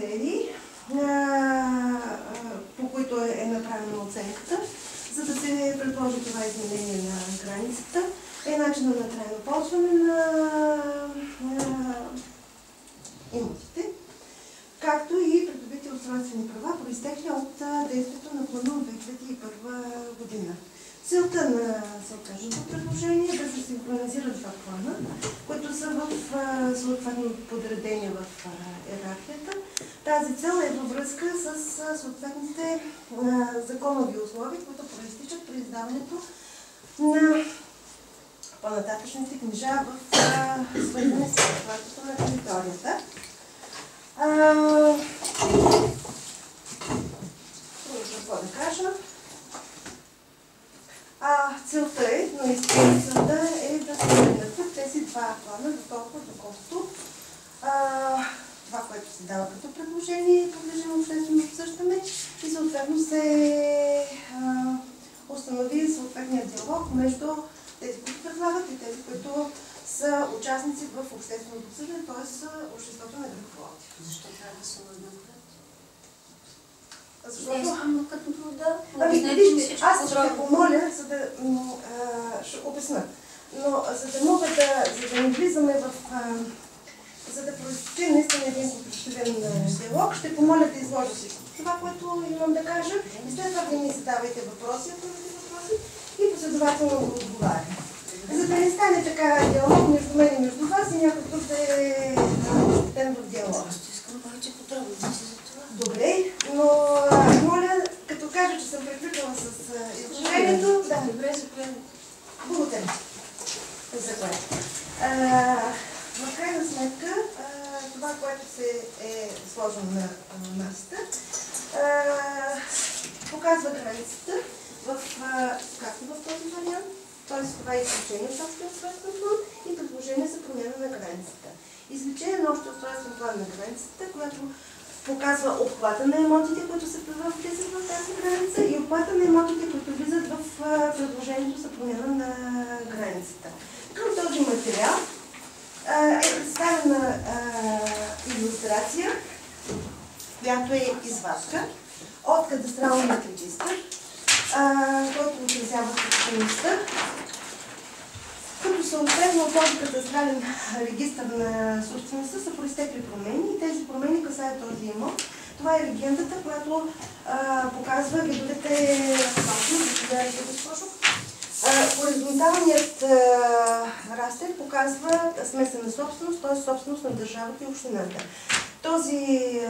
критерии, по които е направена оценката, за да се предложи това изменение на границата, е начина на трайно ползване на имотите, както и придобити устройствени права, произтекли от действието на плана от 2001 година. Целта на съответното предложение е да се синхронизират два плана, които са в съответно подредени в иерархията. Тази цел е във връзка с съответните законови условия, които проистичат при издаването на по-нататъчните книжа в свързане с устройството на територията. Какво да кажа? Целта е, наистина, целта е да се принесат тези два плана до толкова, доколкото това, което се дава като предложение, подлежи на обществено обсъждане и съответно се установи съответния диалог между тези, които предлагат и тези, които са участници в общественото обсъждане, т.е. обществото на греховодите. Защо трябва да се уеднаквят? Защото... Вижте, аз ще помоля, за да ще обясна. Но за да мога да не влизаме в... за да проистичи наистина един конструктивен диалог, ще помоля да изложа всичко това, което имам да кажа. И след това да ми задавайте въпроси, и последователно да отговарям. За да не стане така диалог между мен и между вас и някой друг да е щетен в диалог. Просто искам повече подробности за това. Добре, но моля, като кажа, че съм приключила с изложението... Да, добре, заповядайте. Благодаря. За което. В крайна сметка, това, което се е сложено на масата, показва границата, както в този вариант, т.е. това е изключение от общия устройствен план и предложение за промяна на границата. Изключение на общия устройствен план на границата, което показва обхвата на имотите, които се влизат в тази граница и обхвата на имотите, които влизат в предложението за промяна на границата. Към този материал е представена илюстрация, която е извадка от кадастралния регистър, който отразява собствеността. Като съответно от този кадастрален регистър на собствеността са произтекли промени и тези промени касаят този имот. Това е легендата, която показва видовете собственост. Хоризонталният растер показва смесена собственост, т.е. собственост на държавата и общината. Този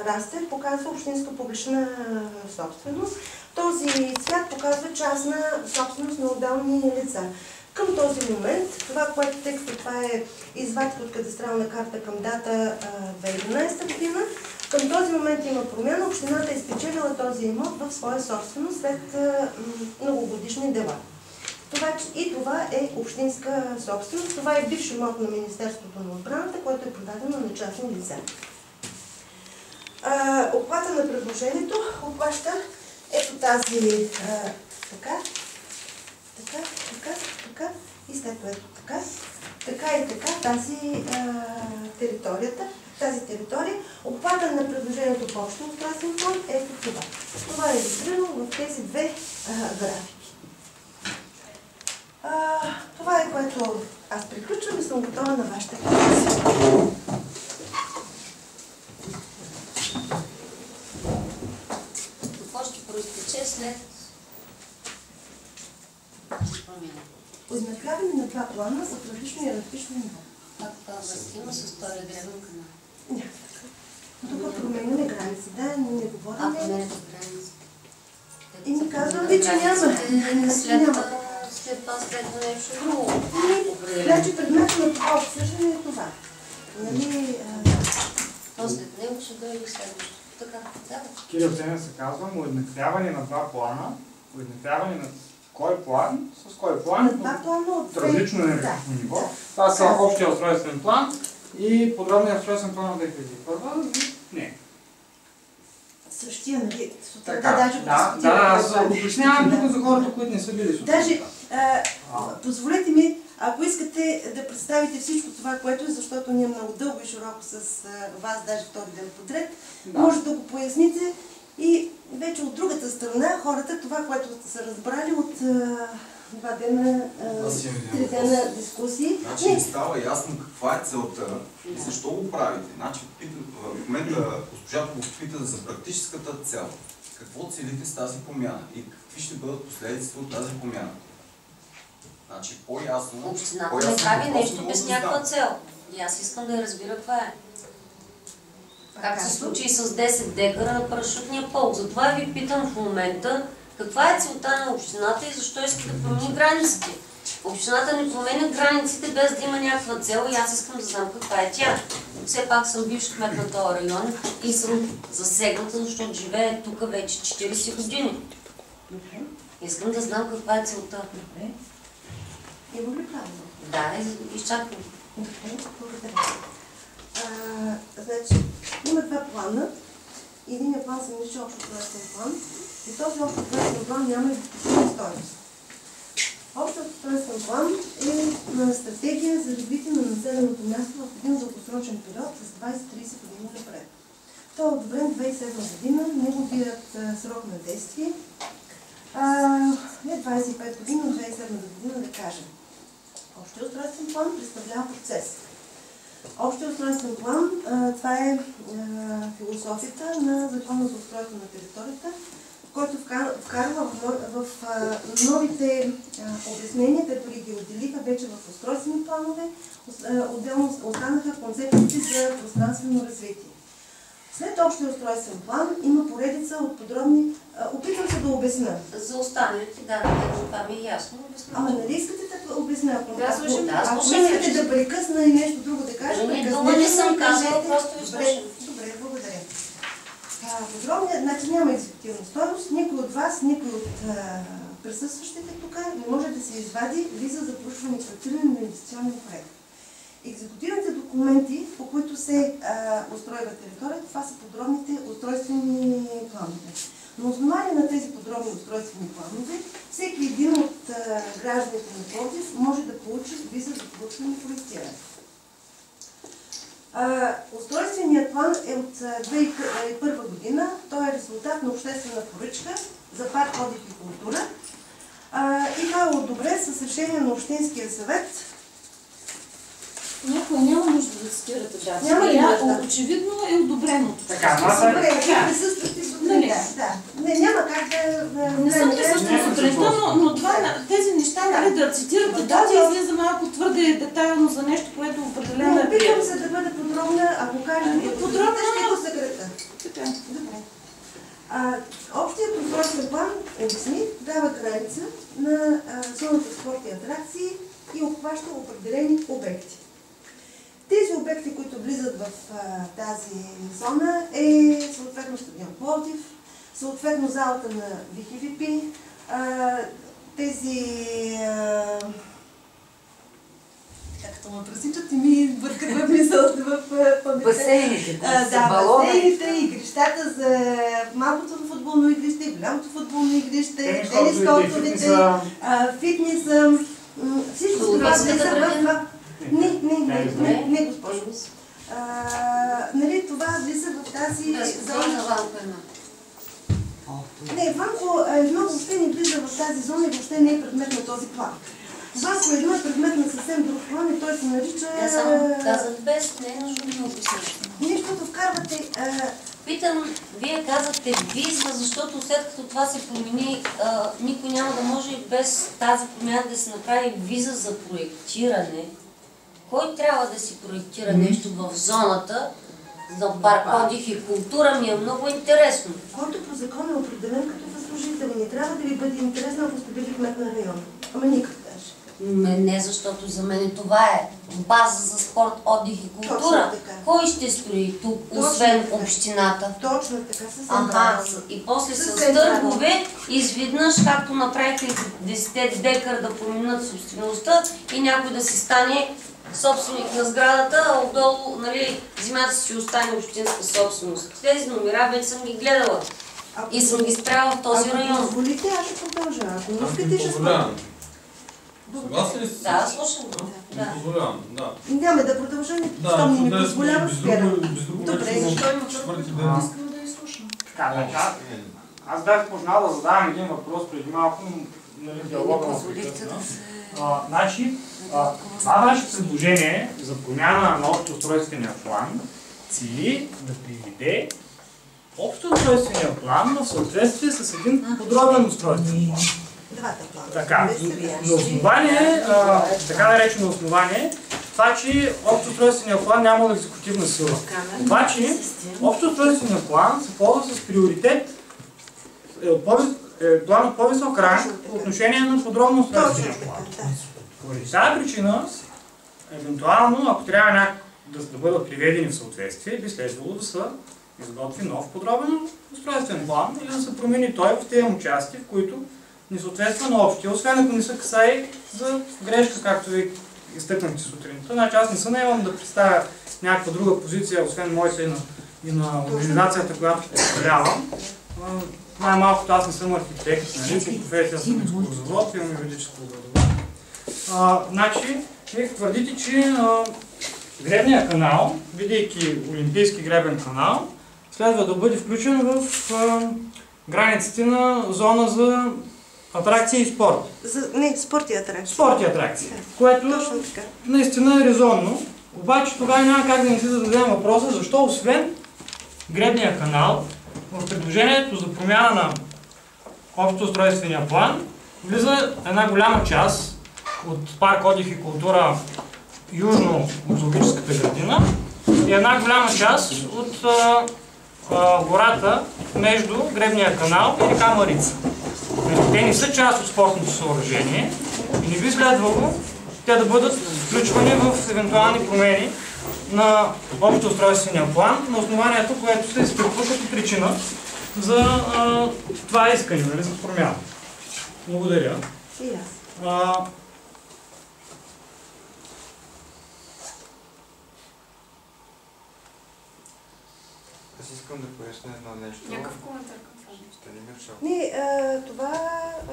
растер показва общинска публична собственост. Този цвят показва частна собственост на отделни лица. Към този момент, това, което текста, това е извадка от кадастрална карта към дата 2011 година, към този момент има промяна. Общината е спечелила този имот в своя собственост след многогодишни дела. И това е общинска собственост. Това е бивш имот на Министерството на отбраната, което е продадено на частни лица. Обхвата на предложението обхваща ето тази така и след това ето така и така тази територия. Обхвата на предложението по общия устройствен план е ето това. Това е иллюстрирано в тези две графики. Това е, което аз приключвам и съм готова на вашите въпроси. Какво ще произтече след промяна? Уеднаквяване на два плана са в различно иерархично ниво. Каква връзка има с втория древен канал? Няма. Тук променяме граници. Да, не говорим. Променяте граници. И ми казвам ви, че няма. След това следва нещо друго. Значи предмета на това обсъждане е това. Нали... То след него ще дойде следващото. Така, цяло. Кирил Сенев се казва уеднаквяване на два плана. Уеднаквяване на кой план? С кой план? На два плана от различно иерархично ниво. Това са общия устройствен план и подробният устройствен план от 2001. Не. Същия, нали? Така, аз уточнявам тук за хората, които не са били. Даже, позволете ми, Ако искате да представите всичко това, което е, защото ние много дълго и широко с вас, даже втори ден подред, може да го поясните и вече от другата страна хората, това, което са разбрали от 2 дена, 3 дена дискусии. Значи не става ясно каква е целта и защо го правите. Значи в момента госпожа пита за практическата цел. Какво целите с тази промяна и какви ще бъдат последиците от тази промяна? Значи по-ясно... Общината не прави нещо без някаква цел. И аз искам да я разбира каква е. Как се случи с 10 декара на парашютния полк. Затова ви питам в момента каква е целта на общината и защо иска да промени границите. Общината не променя границите без да има някаква цел и аз искам да знам каква е тя. Все пак съм бивш кмет на този район и съм засегната, защото живея тук вече 40 години. Искам да знам каква е целта. Има ли право? Да, изчаквам. Благодаря. Значи, има 2 плана. Единият план се нарича общ устройствен план. И този общ устройствен план няма изключителна стойност. Общият устройствен план е стратегия за развитие на населеното място в един дългосрочен период с 20-30 години напред. Той е одобрен 2007 година, неговият срок на действие е 25 години, от 2007 година да кажем. Общият устройствен план представлява процес. Общият устройствен план, това е философията на Закона за устройство на територията, който вкарва в новите обяснения, те дори ги отделиха вече в устройствени планове, отделно останаха концепциите за пространствено развитие. След общия устройствен план има поредица от подробни... Опитвам се да обясня. За останалите, да, това ми е ясно. Ама нали искате да обясня? Ако искате да прекъсна и нещо друго да кажа, прекъснете. Не съм казала, просто ви слушам. Добре, благодаря. Подробният, значи няма екзекутивна стойност. Никой от вас, никой от присъстващите тук не може да се извади виза за проучване и проектиране на инвестиционен проект. Екзекутивните документи, по които се устройва територията, това са подробните устройствени планове. На основание на тези подробни устройствени планове, всеки един от гражданите на Пловдив може да получи виза за проучване и проектиране. Устройственият план е от 2001 година. Той е резултат на обществена поръчка за парк отдих и култура. И той е одобрен с решение на Общинския съвет. Някой няма нужда да цитирате дата. Няма ли нужда? Очевидно е одобрено. Така, добре, присъстващи сутринта. Няма как да... Не съм присъстващи сутринта, но тези неща, нали, да цитирате дати, излиза малко твърде детайлно за нещо, което определено е. Опитвам се да бъда подробна, ако кажете подробна, ще го съкрата. Добре. Общият устройствен план обясни, дава граница на зоната спорт и атракции и обхваща определени обекти. Тези обекти, които влизат в тази зона е съответно стадион Пловдив, съответно залата на ВХВП, тези... Както ме пресичат и ми бъркат в мисълта в паметта. Басейните, басейните, игрищата за малкото футболно игрище, голямото футболно игрище, тенис кортовете, фитнеса, всичко това влиза в... Не, госпожо. Нали, това влиза в тази зона. Не, Ванко едно въобще не влиза в тази зона и въобще не е предмет на този план. Ванко едно е предмет на съвсем друг план и той се нарича... Я само казах без, не е нужно да ми обясниш. Нещото вкарвате... Питам, вие казахте виза, защото след като това се промени, никой няма да може без тази промяна да се направи виза за проектиране. Кой трябва да си проектира нещо в зоната за парк отдих и култура, ми е много интересно. Който по закон е определен като възложител. Не трябва да ви бъде интересно, ако сте били кмет на района. Ама никак даже. Не, защото за мен това е база за спорт, отдих и култура. Кой ще строи тук, освен общината? Точно така, съвсем. И после с търгове, изведнъж, както направиха 10 декара да променят собствеността и някой да си стане собственик на сградата, а отдолу, нали, земята си остане общинска собственост. Тези номера вече съм ги гледала и съм ги спряла в този район. Ако позволите, аз ще продължа. Ако не искате, ще спомня. Съгласни ли сте? Да, слушам. Не позволявам, да. Няма да продължа, щом ми позволява, спирам. Добре, Защо има четвърти първо? ден. Искаме да изслушам. Така, аз бях почнал да задавам един въпрос преди малко, нали, диалога на прекъсна. Значи, това ваше предложение за промяна на общо устройствения план цели да приведе общо устройствения план в съответствие с един подробен устройствен план. Двата плана. Така, на основание, така наречено основание, това, че общо устройствения план няма да екзекутивна сила. Обаче, общо устройствения план се ползва с приоритет, план от по-висок ранг по отношение на подробно устройствения план. Поради тази причина, евентуално, ако трябва да бъдат приведени в съответствие, би следвало да се изготви нов подробен устройствен план или да се промени той в тези му части, в които не съответства на общия, освен ако не се касае за грешка, както ви изтъкнахте сутринта. Значи аз не се наемам да представя някаква друга позиция, освен моята и на организацията, която представлявам. Най-малкото аз не съм архитект, нали, по професия съм екскурзовод, имам юридическо образование. Значи, вие твърдите, че гребния канал, бидейки олимпийски гребен канал, следва да бъде включен в границите на зона за атракции и спорт. Не, спорт и атракции. Спорт и атракции, което наистина е резонно. Обаче тогава няма как да не си зададем въпроса, защо освен гребния канал, в предложението за промяна на общо устройствения план влиза една голяма част от парк отдих и култура южно от зоологическата градина и една голяма част от гората между гребния канал и река Марица. Те не са част от спортното съоръжение и не би следвало те да бъдат включвани в евентуални промени на общо устройствения план, на основанието, което се изтъква като причина за това искане, нали, за промяна. Благодаря. И аз. Аз искам да поясня едно нещо. Някакъв коментар към това. Не, това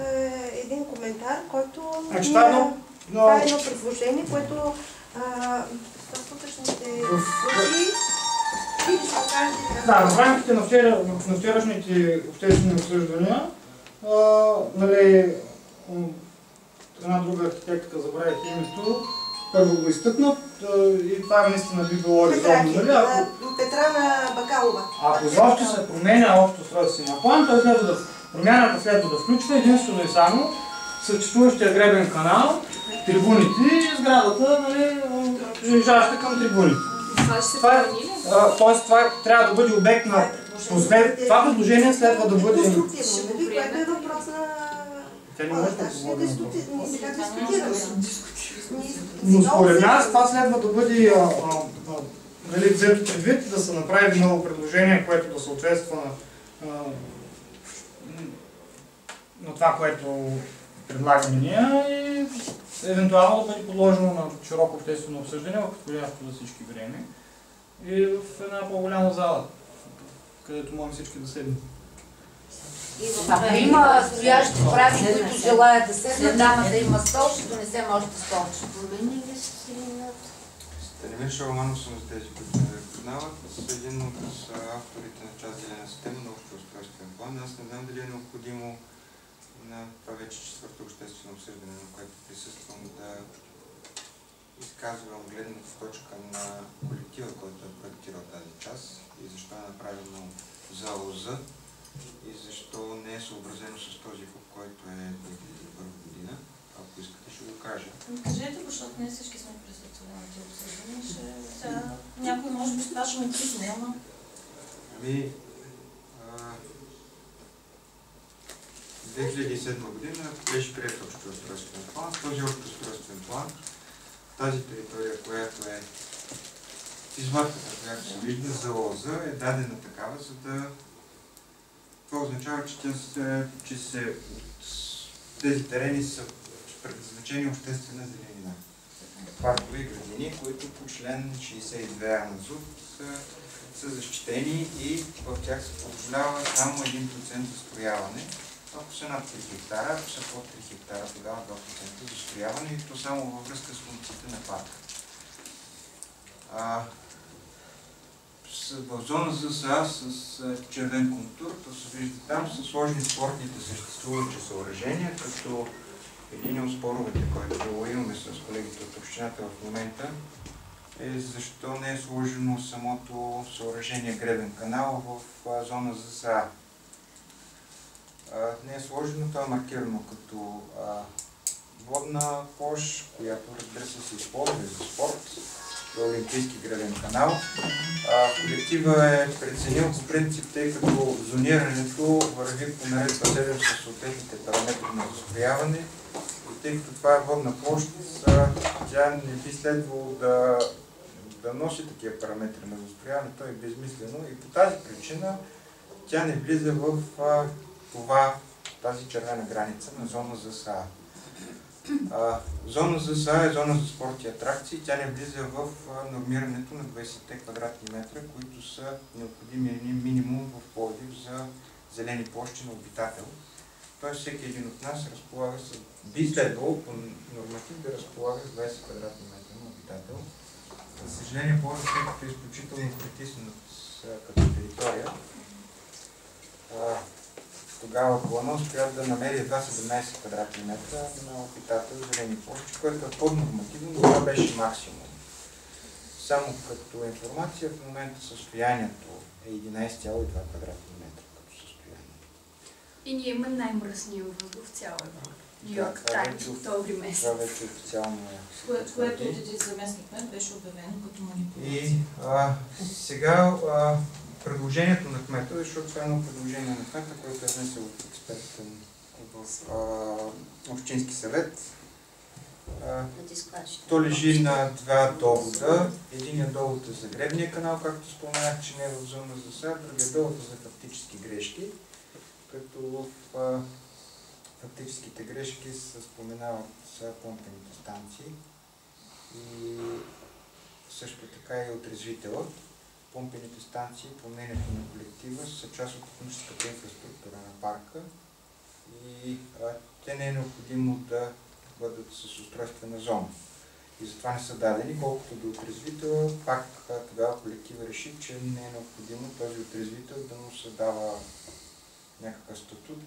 е един коментар, който... Значи това е едно предложение, което вътрешните случаи да, в рамките на вчерашните обществени обсъждания, нали, една друга архитектка, забравих името, първо го изтъкнат и това наистина би било резонно. Петрана Бакалова. Ако изобщо се променя общо устройствения план, той промяната следва да включва единствено и само съществуващия гребен канал, трибуните и сградата, нали, прилежаща към трибуните. Това ще се промени ли? Тоест това трябва да бъде обект на... Това предложение следва да бъде... Конструктивно, което е въпрос на... Тя не може да говори. Ние сега дискутираме. Но според нас това следва да бъде взето предвид, да се направи ново предложение, което да съответства на това, което предлагаме ние и евентуално да бъде подложено на широко обществено обсъждане в подходящо за всички време и в една по-голяма зала, където можем всички да седнем. Ако има стоящи прави, които желаят да седнат, дама да има стол, ще донесем още столче. Станимир Шаламанов съм за тези, които ме познават. С един от авторите на част делена система на общо устройствен план. Аз не знам дали е необходимо на това вече четвърто обществено обсъждане, на което присъствам, да изказвам гледната точка на колектива, който е проектирал тази част и защо е направено за ОЗ и защо не е съобразено с този хуб, който е 2001 година. Ако искате, ще го кажа. Кажете го, защото не всички сме присъствали на тези обсъждания. Някой може би това ще му писне, ама... Ами, 2007 година беше прият общо устройствен план. Този общо устройствен план, тази територия, която е извадката, която се вижда за ОЗ, е дадена такава, за да... Това означава, че тези терени са предназначени обществена зеленина. Паркове и градини, които по член 62А на ЗУТ са защитени и в тях се позволява само 1% застрояване Ако са над 3 хектара, ако са под 3 хектара, тогава 2% застрояване и то само във връзка с функциите на парка. В зона ЗСА с червен контур, то се вижда там, са сложни спортните съществуващи съоръжения, като един от споровете, който имаме с колегите от общината в момента, е защо не е сложено самото съоръжение гребен канал в зона ЗСА. Не е сложено, това е маркирано като водна площ, която разбира се използва за спорт, Олимпийски гребен канал. Колектива е преценил по принцип, тъй като зонирането върви по наредба 7 със съответните параметри на застрояване и тъй като това е водна площ, тя не би следвало да носи такива параметри на застрояване, то е безмислено и по тази причина тя не влиза в тази червена граница на зона ЗСА. Зона ЗСА е зона за спорт и атракции. Тя не влиза в нормирането на 20 квадратни метра, които са необходими минимум в Пловдив за зелени площи на обитател. Тоест всеки един от нас би следвало по норматив да разполага с 20 квадратни метра на обитател. За съжаление, Пловдив е изключително притиснат като територия. Тогава плана успя да намери едва 17 квадратни метра на обитател зелени площи, което е поднормативно, но това беше максимум. Само като информация, в момента състоянието е 11,2 квадратни метра като състояние. И ние имаме най-мръсния въздух в цяла Европа. Ню Йорк Таймс, октомври месец. Това вече официално е. Което от един заместник мен беше обявено като манипулация. И сега предложението на кмета, защото това е едно предложение на кмета, което е внесел от експертен в Общински съвет. То лежи на два довода. Единият довод е за гребния канал, както споменах, че не е в зона за ЗСА, другият довод е за фактически грешки, като в фактическите грешки се споменават помпените станции и също така и отрезвителът. Помпените станции, по мнението на колектива, са част от техническата инфраструктура на парка и те не е необходимо да бъдат с устройствена зона. И затова не са дадени, колкото до отрезвителя, пак тогава колектива реши, че не е необходимо този отрезвител да му се дава някакъв статут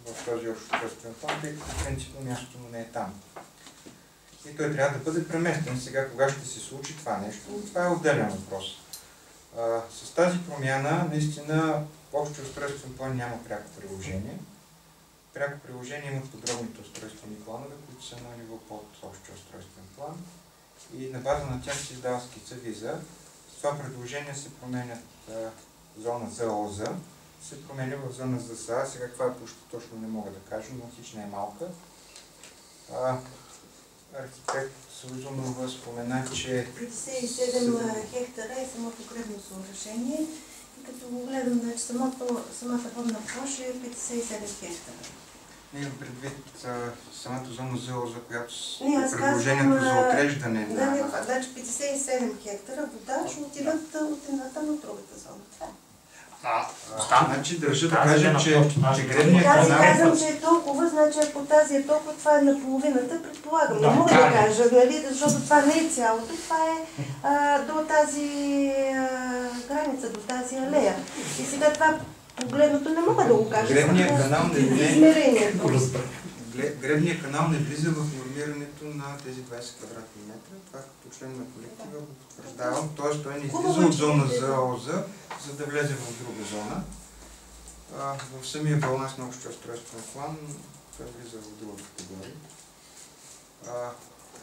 в този устройствен план, тъй като принципно мястото му не е там. И той трябва да бъде преместен. Сега, кога ще се случи това нещо, това е отделен въпрос. С тази промяна, наистина, общия устройствен план няма пряко приложение. Пряко приложение имат подробните устройствени планове, които са на ниво под общия устройствен план. И на база на тях се издава скица виза. С това предложение се променят зона ЗОЗ, се променя в зона ЗСА. Сега каква е площа точно не мога да кажа, но хич не е малка. Архитект Сузунова спомена, че 57 хектара е самото гребно съоръжение и като го гледам, значи самата водна площ е 57 хектара. Не имам предвид самата зона ЗО, за която предложението за отреждане на... Значи 57 хектара вода ще отидат от едната на другата зона. Значи държа да кажа, че гребния канал... Казвам, че е толкова, значи ако тази е толкова, това е наполовината, предполагам. Не мога да кажа, нали, защото това не е цялото, това е до тази граница, до тази алея. И сега това погледното не мога да го кажа. Гребния канал не влиза в нормирането на тези 20 квадратни метра. Това като член на колектива го потвърждавам. Т.е. той не излиза от зона за ОЗ, за да влезе в друга зона. В самия баланс на общия устройствен план той влиза в друга категория.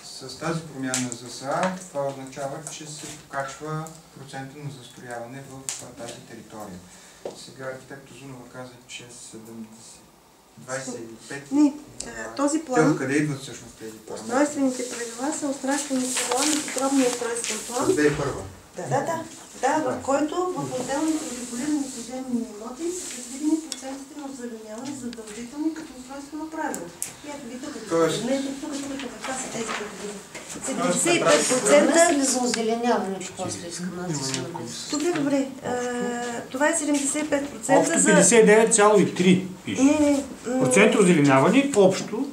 С тази промяна за СА това означава, че се покачва процента на застрояване в тази територия. Сега архитект Озунова каза, че 25... Не, този план... Откъде идват всъщност тези планове? Устройствените правила са устройствени правила на подробния устройствен план. 2001. Да, в който в отделните регулирани поземлени имоти са предвидени процентите на озеленяване задължителни като устройствено правило. И ето ви тук, това са тези, които се 75%... ли за озеленяване, после искам аз да се намеся? Добре. Това е 75% Общо за... 59,3 пише. Не. Процент озеленяване, общо,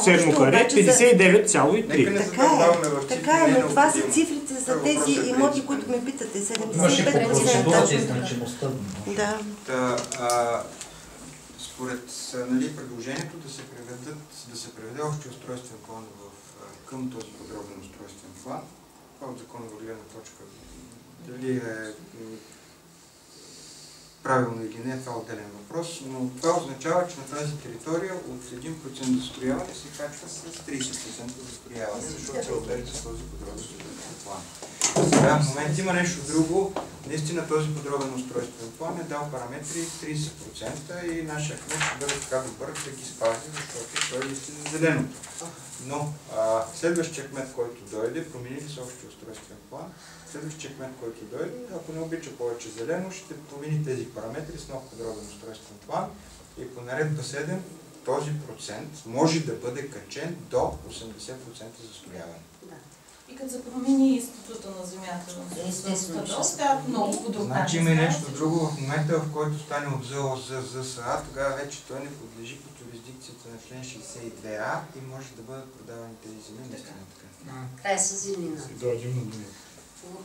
седмо каре, 59,3. Така е, но това са цифрите за тези имоти, които ме питате. 75%. Да. Според предложението да се приведе общия устройствен план към този подробен устройствен план, от законова гледна точка, дали е правилно или не, това е отделен въпрос, но това означава, че на тази територия от 1% застрояване се качва с 30% застрояване, защото се отделя с този подробен устройствен план. Сега в момента има нещо друго. Наистина този подробен устройствен план е дал параметри 30% и нашия кмет ще бъде така добър да ги спази, защото той е наистина зеленото. Но следващия кмет, който дойде, промени с общия устройствен план, следващия кмет, който дойде, ако не обича повече зелено, ще промени тези параметри с нов подробен устройствен план и по наредба 7 този процент може да бъде качен до 80% застрояване. И като се промени института на земята, стават много по друг начин. Значи има и нещо друго. В момента, в който стане от ЗОЗ ЗСА, тогава вече той не подлежи под юрисдикцията на член 62А и може да бъдат продавани тези земи. Наистина така. Това е със зимнина.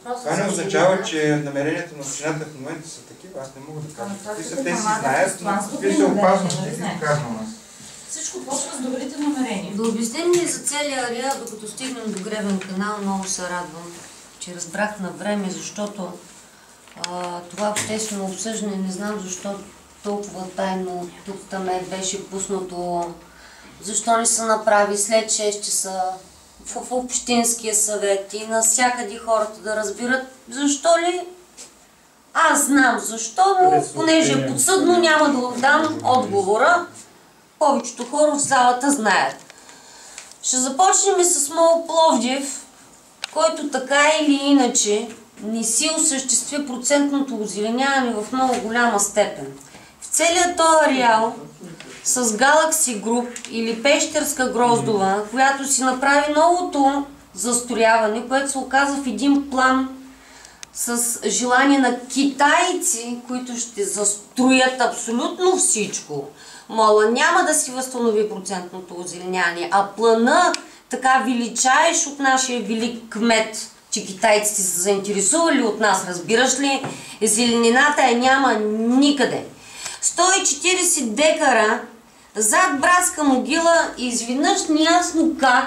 Това не означава, че намеренията на общината в момента са такива. Аз не мога да кажа. Какви са те си знаят, но какви са опасности, не казвам аз. Всичко почва с добрите намерения. Да обясним ли за целия ареал, докато стигнем до Гребен канал, много се радвам, че разбрах на време, защото това обществено обсъждане, не знам защо толкова тайно тук-там беше пуснато, защо не се направи след 6 часа в Общинския съвет и навсякъде хората да разбират защо ли. Аз знам защо, но понеже е подсъдно, няма да отдам отговора. Повечето хора в залата знаят. Ще започнем с МОЛ Пловдив, който така или иначе не си осъществи процентното озеленяване в много голяма степен. В целият този ареал с Galaxy Group или Пещерска Гроздова, която си направи новото застрояване, което се оказа в един план с желание на китайци, които ще застроят абсолютно всичко. Мола няма да си възстанови процентното озеленяване, а плана така величаеш от нашия велик кмет, че китайците са заинтересували от нас, разбираш ли? Зеленината я няма никъде. 140 декара зад Братска могила и изведнъж неясно как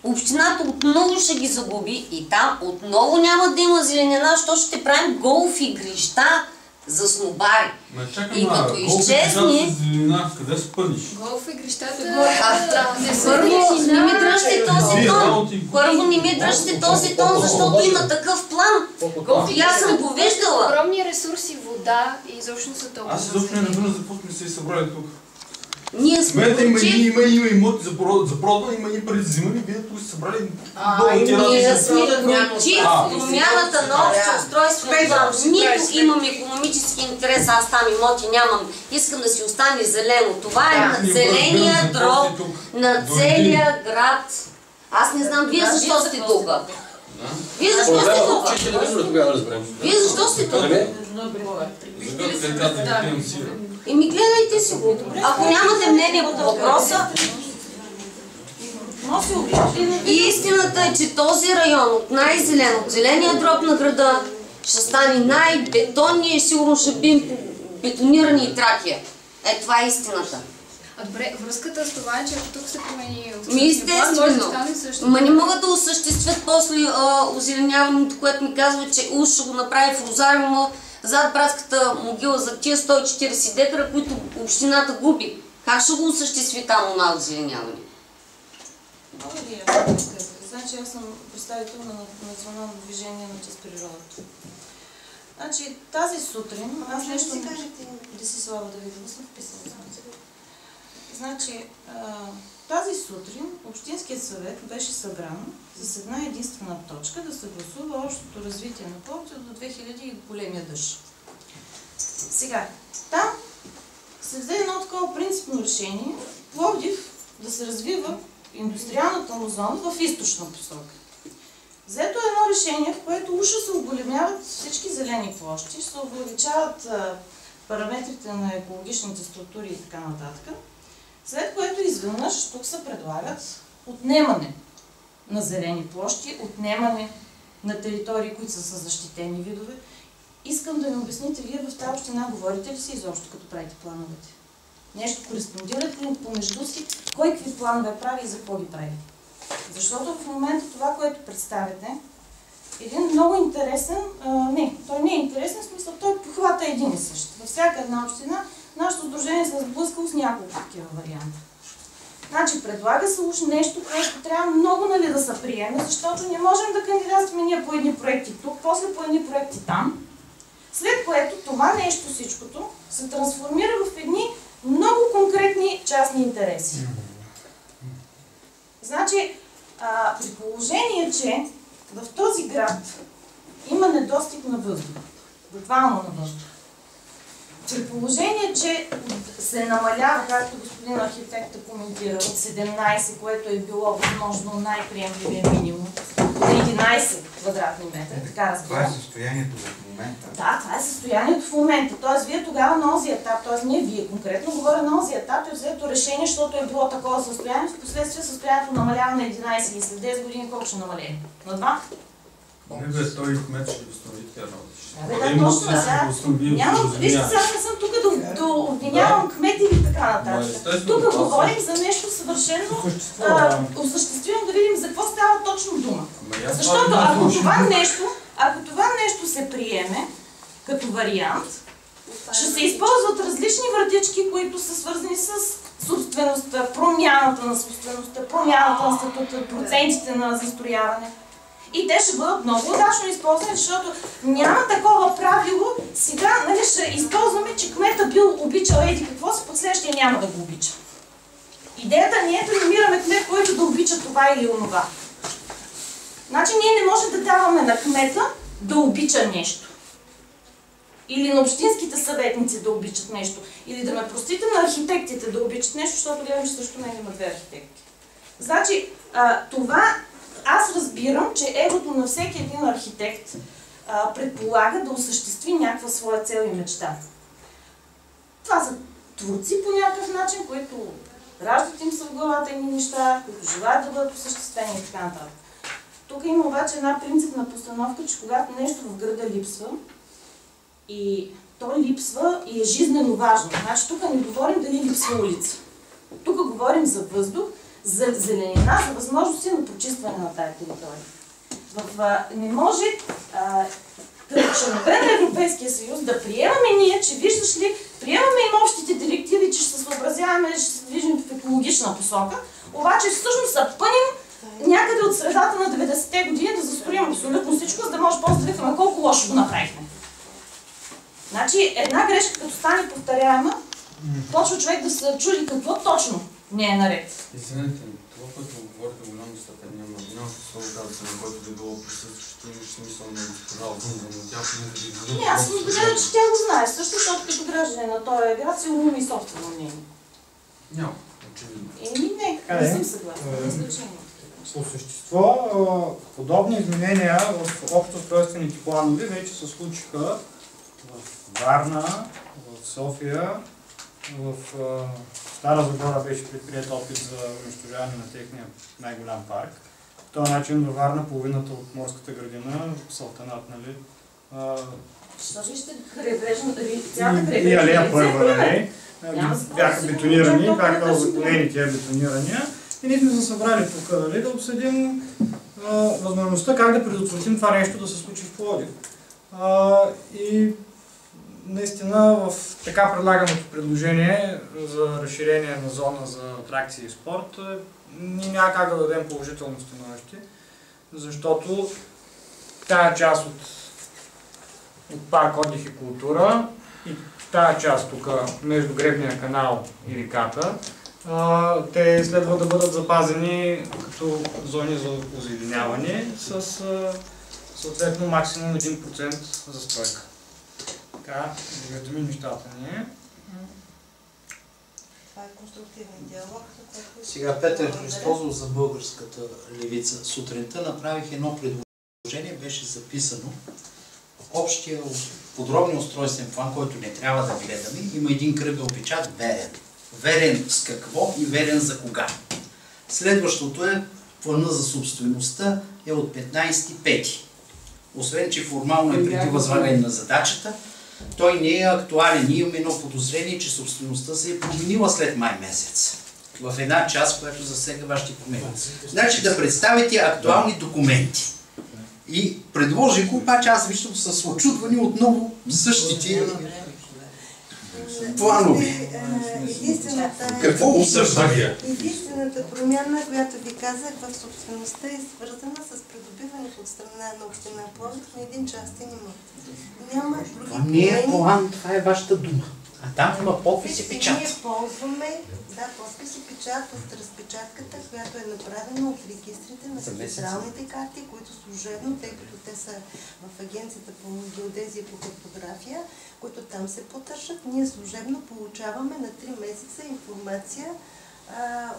общината отново ще ги загуби и там отново няма да има зеленина, защото ще правим голф игрища за снобари. И като изчезне... Къде се пъниш? Голф игрищата... Първо не ми дръжте този тон. Първо не ми дръжте този тон, защото има такъв план. И аз съм го виждала. Огромни ресурси, вода и изобщо са толкова. Аз изобщо не разбирам за какво сме се събрали тук. Ние сме има имоти за продаване, има и пари за взимане, вие тук сте събрали ние сме против промяната на общия устройствен план. Нито имам икономически интерес, аз там имоти нямам. Искам да си остане зелено. Това е зеления дроб на целия град. Аз не знам, вие защо сте тук? Вие защо сте тук? Вие защо сте тук? Еми гледайте си го. Ако нямате мнение по въпроса, и истината е, че този район от най-зелен, от зеления дроб на града, ще стане най-бетонния и сигурно ще бим бетонирани и Тракия. Това е истината. А добре, връзката с това е, че ако тук се промени естествено. Ма не могат да осъществят после озеленяването, което ми казва, че уж ще го направи в Розариума зад Братската могила за тия 140 декара, които общината губи. Как ще го осъществи там на озеленяване? Значи аз съм представител на Национално движение на чест природата. Значи тази сутрин, аз нещо... Десислава Давидова съм вписала. Значи тази сутрин Общинският съвет беше събран с една единствена точка да се гласува общото развитие на Пловдив до 2000 и големия дъжд. Сега, там се взе едно такова принципно решение Пловдив да се развива индустриалната му зона в източна посока. Взето е едно решение, в което уж се оголемяват всички зелени площи, се увеличават параметрите на екологичните структури и така нататък, след което изведнъж тук се предлагат отнемане на зелени площи, отнемане на територии, които са със защитени видове. Искам да ми обясните, вие в тази община говорите ли си изобщо, като правите плановете? Нещо кореспондирате ли помежду си? Кой какви планове прави и за какво ги прави? Защото в момента това, което представяте, е един много интересен, той не е интересен, в смисъл, той похвата един и същ. Във всяка една община нашето сдружение се сблъскало с няколко такива варианта. Значи, предлага се уж нещо, което трябва много да се приеме, защото не можем да кандидатстваме ние по едни проекти тук, после по едни проекти там, след което това нещо всичкото се трансформира в едни много конкретни частни интереси. Значи, при положение, че в този град има недостиг на въздух, буквално на въздух, при положение, че се намалява, както господин архитекта коментира, от 17, което е било възможно най-приемливия минимум, на 11 квадратни метра, така разбира. Това е състоянието в момента. Да, това е състоянието в момента. Тоест, вие тогава на този етап, т.е. не вие конкретно, говоря на този етап е взето решение, защото е било такова състояние, в последствие състоянието намалява на 11 и след 10 години колко ще намалее? На 2? Не бе, той кмет ще възстанови тя работа. Да, точно сега. Вижте, сега не съм тук да обвинявам кмети или така нататък. Тук говорим за нещо съвършено осъществено, да видим за какво става точно дума. Защото ако това нещо се приеме като вариант, ще се използват различни вратички, които са свързани с собствеността, промяната на собствеността, промяната на статута, процентите на застрояване. И те ще бъдат много удачно използвани, защото няма такова правило. Сега ще използваме, че кмета бил обичал еди какво си, пък следващия няма да го обича. Идеята не е да намираме кмет, който да обича това или онова. Значи ние не можем да даваме на кмета да обича нещо. Или на общинските съветници да обичат нещо. Или да ме простите на архитектите да обичат нещо, защото гледам, че също мен има 2 архитекти. Значи това... Аз разбирам, че егото на всеки един архитект предполага да осъществи някаква своя цел и мечта. Това са творци по някакъв начин, които раждат им се в главата едни неща, които желаят да бъдат осъществени и така нататък. Тук има обаче една принципна постановка, че когато нещо в града липсва, и то липсва и е жизнено важно. Значи тук не говорим дали липсва улица. Тук говорим за въздух, за зеленина, за възможности на почистване на тази територия. Не може като членове на Европейския съюз да приемаме ние, че виждаш ли, приемаме им общите директиви, че ще се съобразяваме, ще се движим в екологична посока, обаче всъщност се пъним някъде от средата на 90-те години да застроим абсолютно всичко, за да може после да викаме колко лошо го направихме. Значи една грешка като стане повторяема, почва човек да се чуди какво точно не е наред. Извинете, това, което говорите голяма степен няма свободата, на който би било присъстващо, имаш смисъл на госпожа Отзунза, но тя поне да ви... Не, аз съм убедена, че тя го знае, също, защото като граждане на този град сигурно има и собствено мнение. Няма, очевидно. Не съм съгласна. По същество, подобни изменения в общоустройствените планове вече се случиха в Варна, в София, в Стара Загора беше предприет опит за унищожаване на техния най-голям парк. По този начин във Варна половината от морската градина, Салтанат, нали? Що вижте крайбрежната цялата крайбрежна и алея първа, нали? Бяха бетонирани, бяха озаконени тия бетонирания. И ние сме се събрали тук, нали, да обсъдим възможността как да предотвратим това нещо да се случи в Пловдив. И наистина в така предлаганото предложение за разширение на зона за атракции и спорт, ние няма как да дадем положително становище, защото тая част от парк отдих и култура и тая част тук между гребния канал и реката, те следва да бъдат запазени като зони за озеленяване с съответно максимум 1% застройка. Така, виждаме нещата ни. Това е конструктивен диалог. Сега Петър Христозов за Българската левица. Сутринта направих едно предложение. беше записано. Общия подробния устройствен план, който не трябва да гледаме, има един кръгъл печат верен. Верен с какво и верен за кога. Следващото е плана за собствеността е от 15.5. Освен, че формално е преди възлагане на задачата, той не е актуален. Ние имаме едно подозрение, че собствеността се е променила след май месец. В една част, която засега вашите промени. Значи да представите актуални документи. И предложих го, обаче аз виждам с очудване отново същите планове. Какво обсъждаме? Единствената промяна, която ви казах в собствеността, е свързана с придобиването от страна на община Пловдив на един частен имот. Няма други това не е план, това е вашата дума. А там има подпис и печат. Ние ползваме, подпис и печат от разпечатката, която е направена от регистрите на кадастралните карти, които служебно, тъй като те са в Агенцията по геодезия и по картография, които там се поддържат, ние служебно получаваме на 3 месеца информация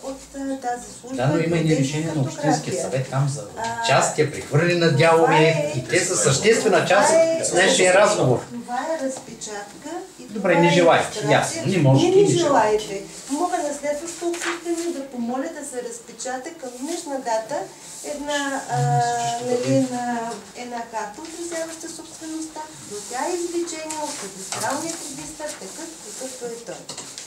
от тази служба. Да, но има и решение на Общинския съвет там за участие, прехвърляне на дялове и те са съществена част от днешния разговор. Това е разпечатка и добре, не желаете, ясно, не можете и не желаете. Мога на следващото обсъждане да помоля да се разпечата към днешна дата една карта, отразяваща собствеността, но тя е извлечение от кадастралния регистър, такъв какъвто е той.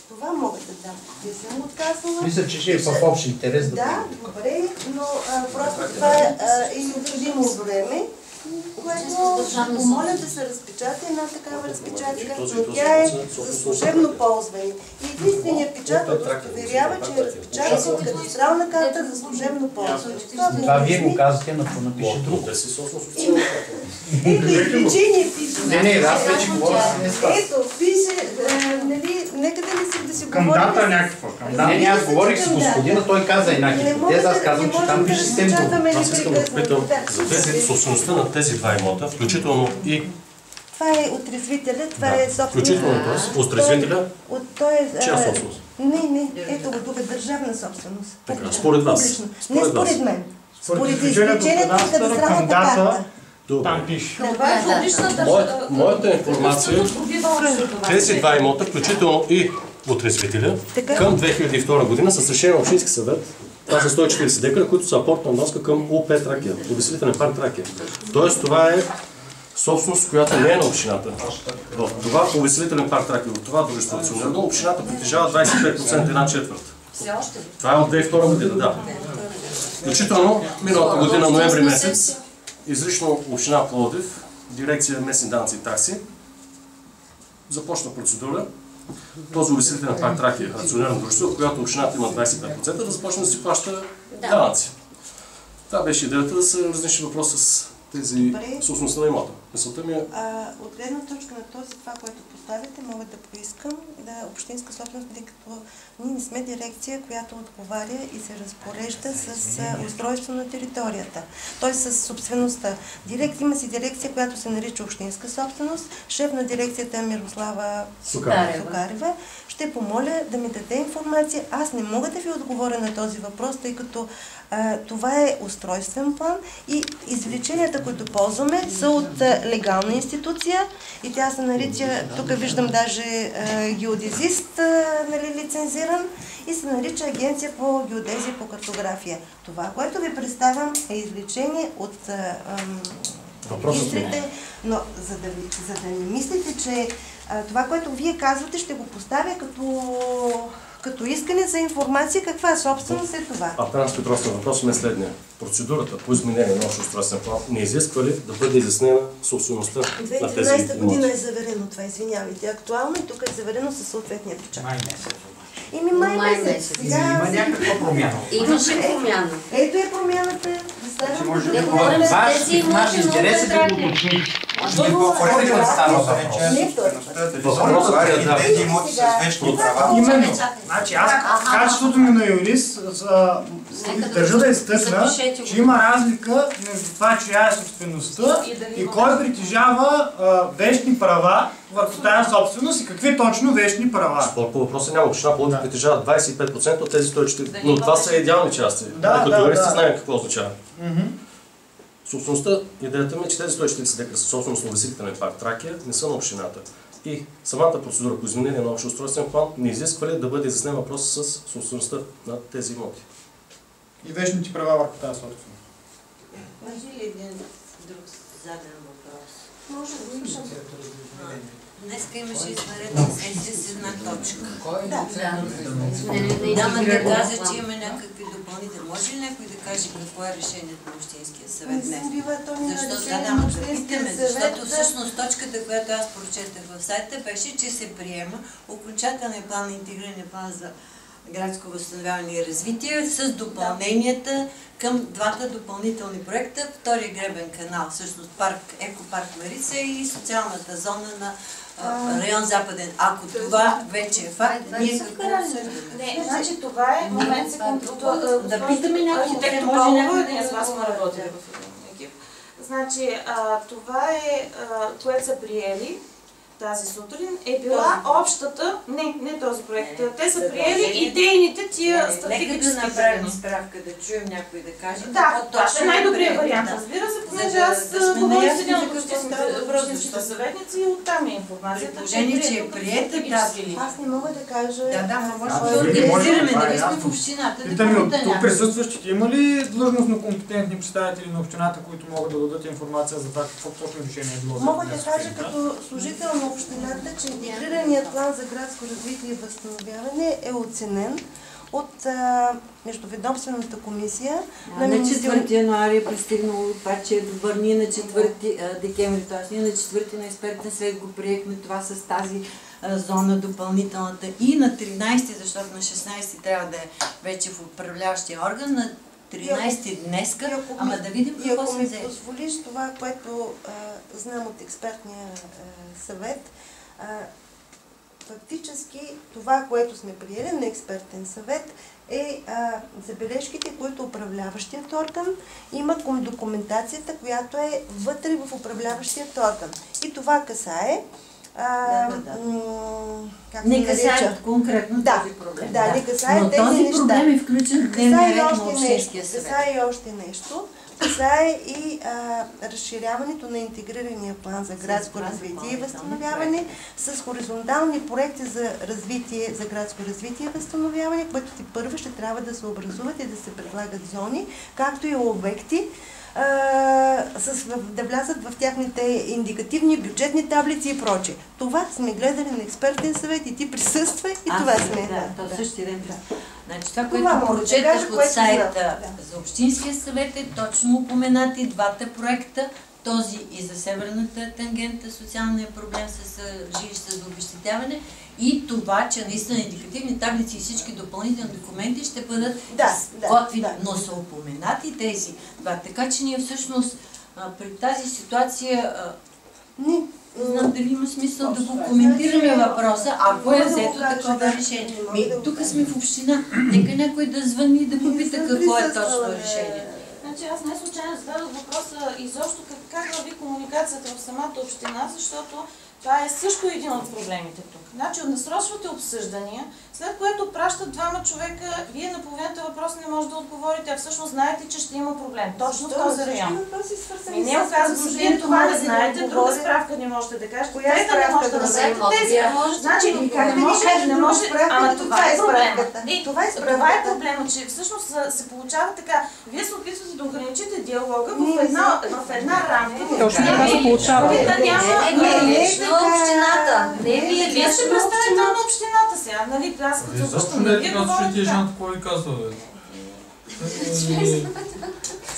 Това мога да дам. Не съм отказала. Мисля, че ще е в общ интерес да да, добре, но просто това е необходимо време, което помоля да се разпечата една такава разпечатка, но тя е за служебно ползване. И единственият печат удостоверява, че е разпечатка от кадастрална карта за служебно ползване. Това вие го казвате, но напише друго. Ето, изключение пише. Не, аз вече говоря с не спас. Ето, пише, нека да си към говорим. дата някаква. Не, аз говорих с господина, той каза една хипотеза, аз казвам, че там пише съвсем друго. Аз искам да попитам за тези собствеността на тези два имота, включително и... Това е отрезвителя, това е собственост. Включително т.е. отрезвителя, чия собственост? Не, ето го тук, държавна собственост. Така, според вас? Не според мен. Според извлечението от кадастралната карта. Добре. Това е публична Моята информация е тези два имота, включително и отрезвителя, към 2002 година с решение на Общински съвет, това са 140 декара, които са апортна вноска към УП Тракия, Увеселителен парк Тракия. Тоест това е собственост, която не е на общината. В това Увеселителен парк Тракия, в това дружество акционерно, общината притежава 25%, една четвърт. Това е от 2002 година, да. Включително миналата година, ноември месец, изрично община Пловдив, дирекция местни данъци и такси, започна процедура този увеселителен парк Тракия, акционерно дружество, в която общината има 25%, да започне да си плаща данъци. Това беше идеята да се разнищи въпрос с тези собствеността на имота. Мисълта ми е... От гледна точка на това, което поставяте, мога да поискам да общинска собственост, тъй като ние не сме дирекция, която отговаря и се разпорежда с устройство на територията, т.е. с собствеността. Има си дирекция, която се нарича общинска собственост. Шеф на дирекцията е Мирослава Сукарева. Ще помоля да ми даде информация. Аз не мога да ви отговоря на този въпрос, тъй като това е устройствен план и извлеченията, които ползваме, са от легална институция и тя се нарича, тук виждам даже геодезист, лицензиран, и се нарича Агенция по геодезия и по картография. Това, което ви представям, е извлечение от регистрите, но за да не мислите, че това, което вие казвате, ще го поставя като искане за информация, каква собственост е това. Атанас Петров, въпросът ми е следния. Процедурата по изменение на общ устройствен план не изисква ли да бъде изяснена собствеността на тези имоти? 2013 година е заверено това, извинявайте. Актуално и тук е заверено със съответния печат. Май месец. Май месец. Има някаква промяна. Имаше промяна. Ето е промяната. Не говорим за тези имоти, интереси да го уточни. Тези имоти с вечни права. Именно. Значи аз в качеството ми на юрист държа да изтъкна, че има разлика между това, чия е собствеността и кой притежава вещни права върху тази собственост и какви точно вещни права. Спор по въпроса няма. Община Пловдив притежава 25% от тези 140. Но това са идеални части. Като юристи знаем какво означава. Собствеността, идеята ми е, че тези 140 декара са собственост на Увеселителен парк Тракия, не са на общината. И самата процедура по изменение на общ устройствен план не изисква ли да бъде изяснен въпрос с собствеността на тези имоти? И вечните права върху тази собственост. Може ли един друг заден въпрос? Може да слушам. Днеска имаше извънредна сесия с една точка. Да. Дамата каза, че има някакви допълнителни. Може ли някой да каже какво е решението на Общинския съвет днес? Защото всъщност точката, която аз прочетах в сайта, беше, че се приема окончателния план, интегрирания план за градско възстановяване и развитие с допълненията към двата допълнителни проекта. Втория гребен канал, всъщност екопарк Марица и социалната зона на район Западен. Ако това вече е факт, ние какво обсъждаме? Не, значи това е момент да питаме някой, може някой да с вас сме работили в екип. Значи това е, което са приели тази сутрин, е била общата, не този проект, те са приели идейните тия стратегически. Нека да направим справка, да чуем някой да каже. Да, това ще е най-добрият вариант, разбира се, понеже аз говоря с един от общинските съветници и оттам е информацията. Положение, че е приета тази. Аз не мога да кажа... Да, може да организираме, нали сме в общината. Тук присъстващите има ли длъжностно компетентни представители на общината, които могат да дадат информация за това какво точно решение е било? Мога да кажа като служител на общината, че интегрираният план за градско развитие и възстановяване е оценен от Междуведомствената комисия. На 4 януари е пристигнало това, че е добър. Ние на 4 декември, т.е. ние на 4 на експертен съвет го приехме това с тази зона допълнителната и на 13, защото на 16 трябва да е вече в управляващия орган, на 13 днеска, ама да видим какво се взе. Ако ми позволиш това, което знам от експертния съвет, фактически това, което сме приели на експертен съвет е забележките, които управляващият орган има към документацията, която е вътре в управляващият орган. И това касае не касае конкретно този проблем. Да, не касае но тези този неща. проблем е включен в дневния ред на Общинския съвет. Касае и още нещо. Касае и разширяването на интегрирания план за градско развитие и възстановяване с хоризонтални проекти за развитие, за градско развитие и възстановяване, които първо ще трябва да се образуват и да се предлагат зони, както и обекти, да влязат в тяхните индикативни бюджетни таблици и прочее. Това сме гледали на експертен съвет и ти присъства и това сме. Да, то същия ден. Значи това, което прочетах от сайта за Общинския съвет е точно упоменати двата проекта, този и за северната тангента, социалния проблем с жилища за обезщетяване и това, че наистина индикативни таблици и всички допълнителни документи ще бъдат готвени, но са упоменати тези два. Така че ние всъщност при тази ситуация не знам дали има смисъл да го коментираме въпроса, ако е взето такова решение. Тук сме в община, нека някой да звъни и да попита какво е точно решение. Значи аз не случайно зададох въпроса изобщо как върви комуникацията в самата община, защото това е също един от проблемите тук. Значи насрочвате обсъждания, след което пращат двама човека, вие на половината въпрос не може да отговорите, а всъщност знаете, че ще има проблем. Точно в този район. Не оказвам, че вие това не знаете, друга справка не можете да кажете, трета не можете да знаете, тези. Значи не може, ама това е проблема. Това е проблема, че всъщност се получава така. Вие се опитвате да ограничите диалога в една рамка. Точно така се получава. Общината. Вие сте представител на общината сега, нали? Аз като защо не е така, че ти жена какво ви казва, бе?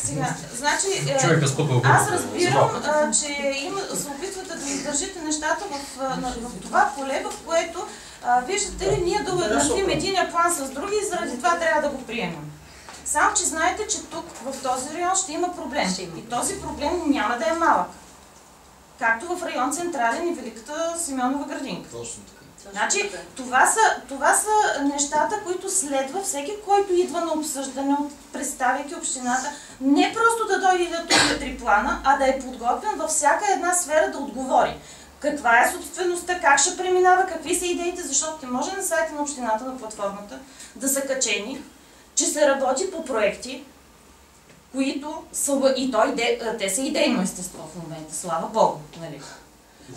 Сега, значи, аз разбирам, че се опитвате да издържите нещата в това поле, в което виждате ли ние да уеднаквим единия план с други и заради това трябва да го приемем. Само, че знаете, че тук в този район ще има проблем. И този проблем няма да е малък. Както в район Централен и Великата Симеонова градинка. Точно така. Значи, това са нещата, които следва всеки, който идва на обсъждане, представяйки общината, не просто да дойде да тук 3 плана, а да е подготвен във всяка една сфера да отговори. Каква е собствеността, как ще преминава, какви са идеите, защото не може на сайта на общината, на платформата, да са качени, че се работи по проекти, които са, те са идейно естество в момента, слава Богу, нали?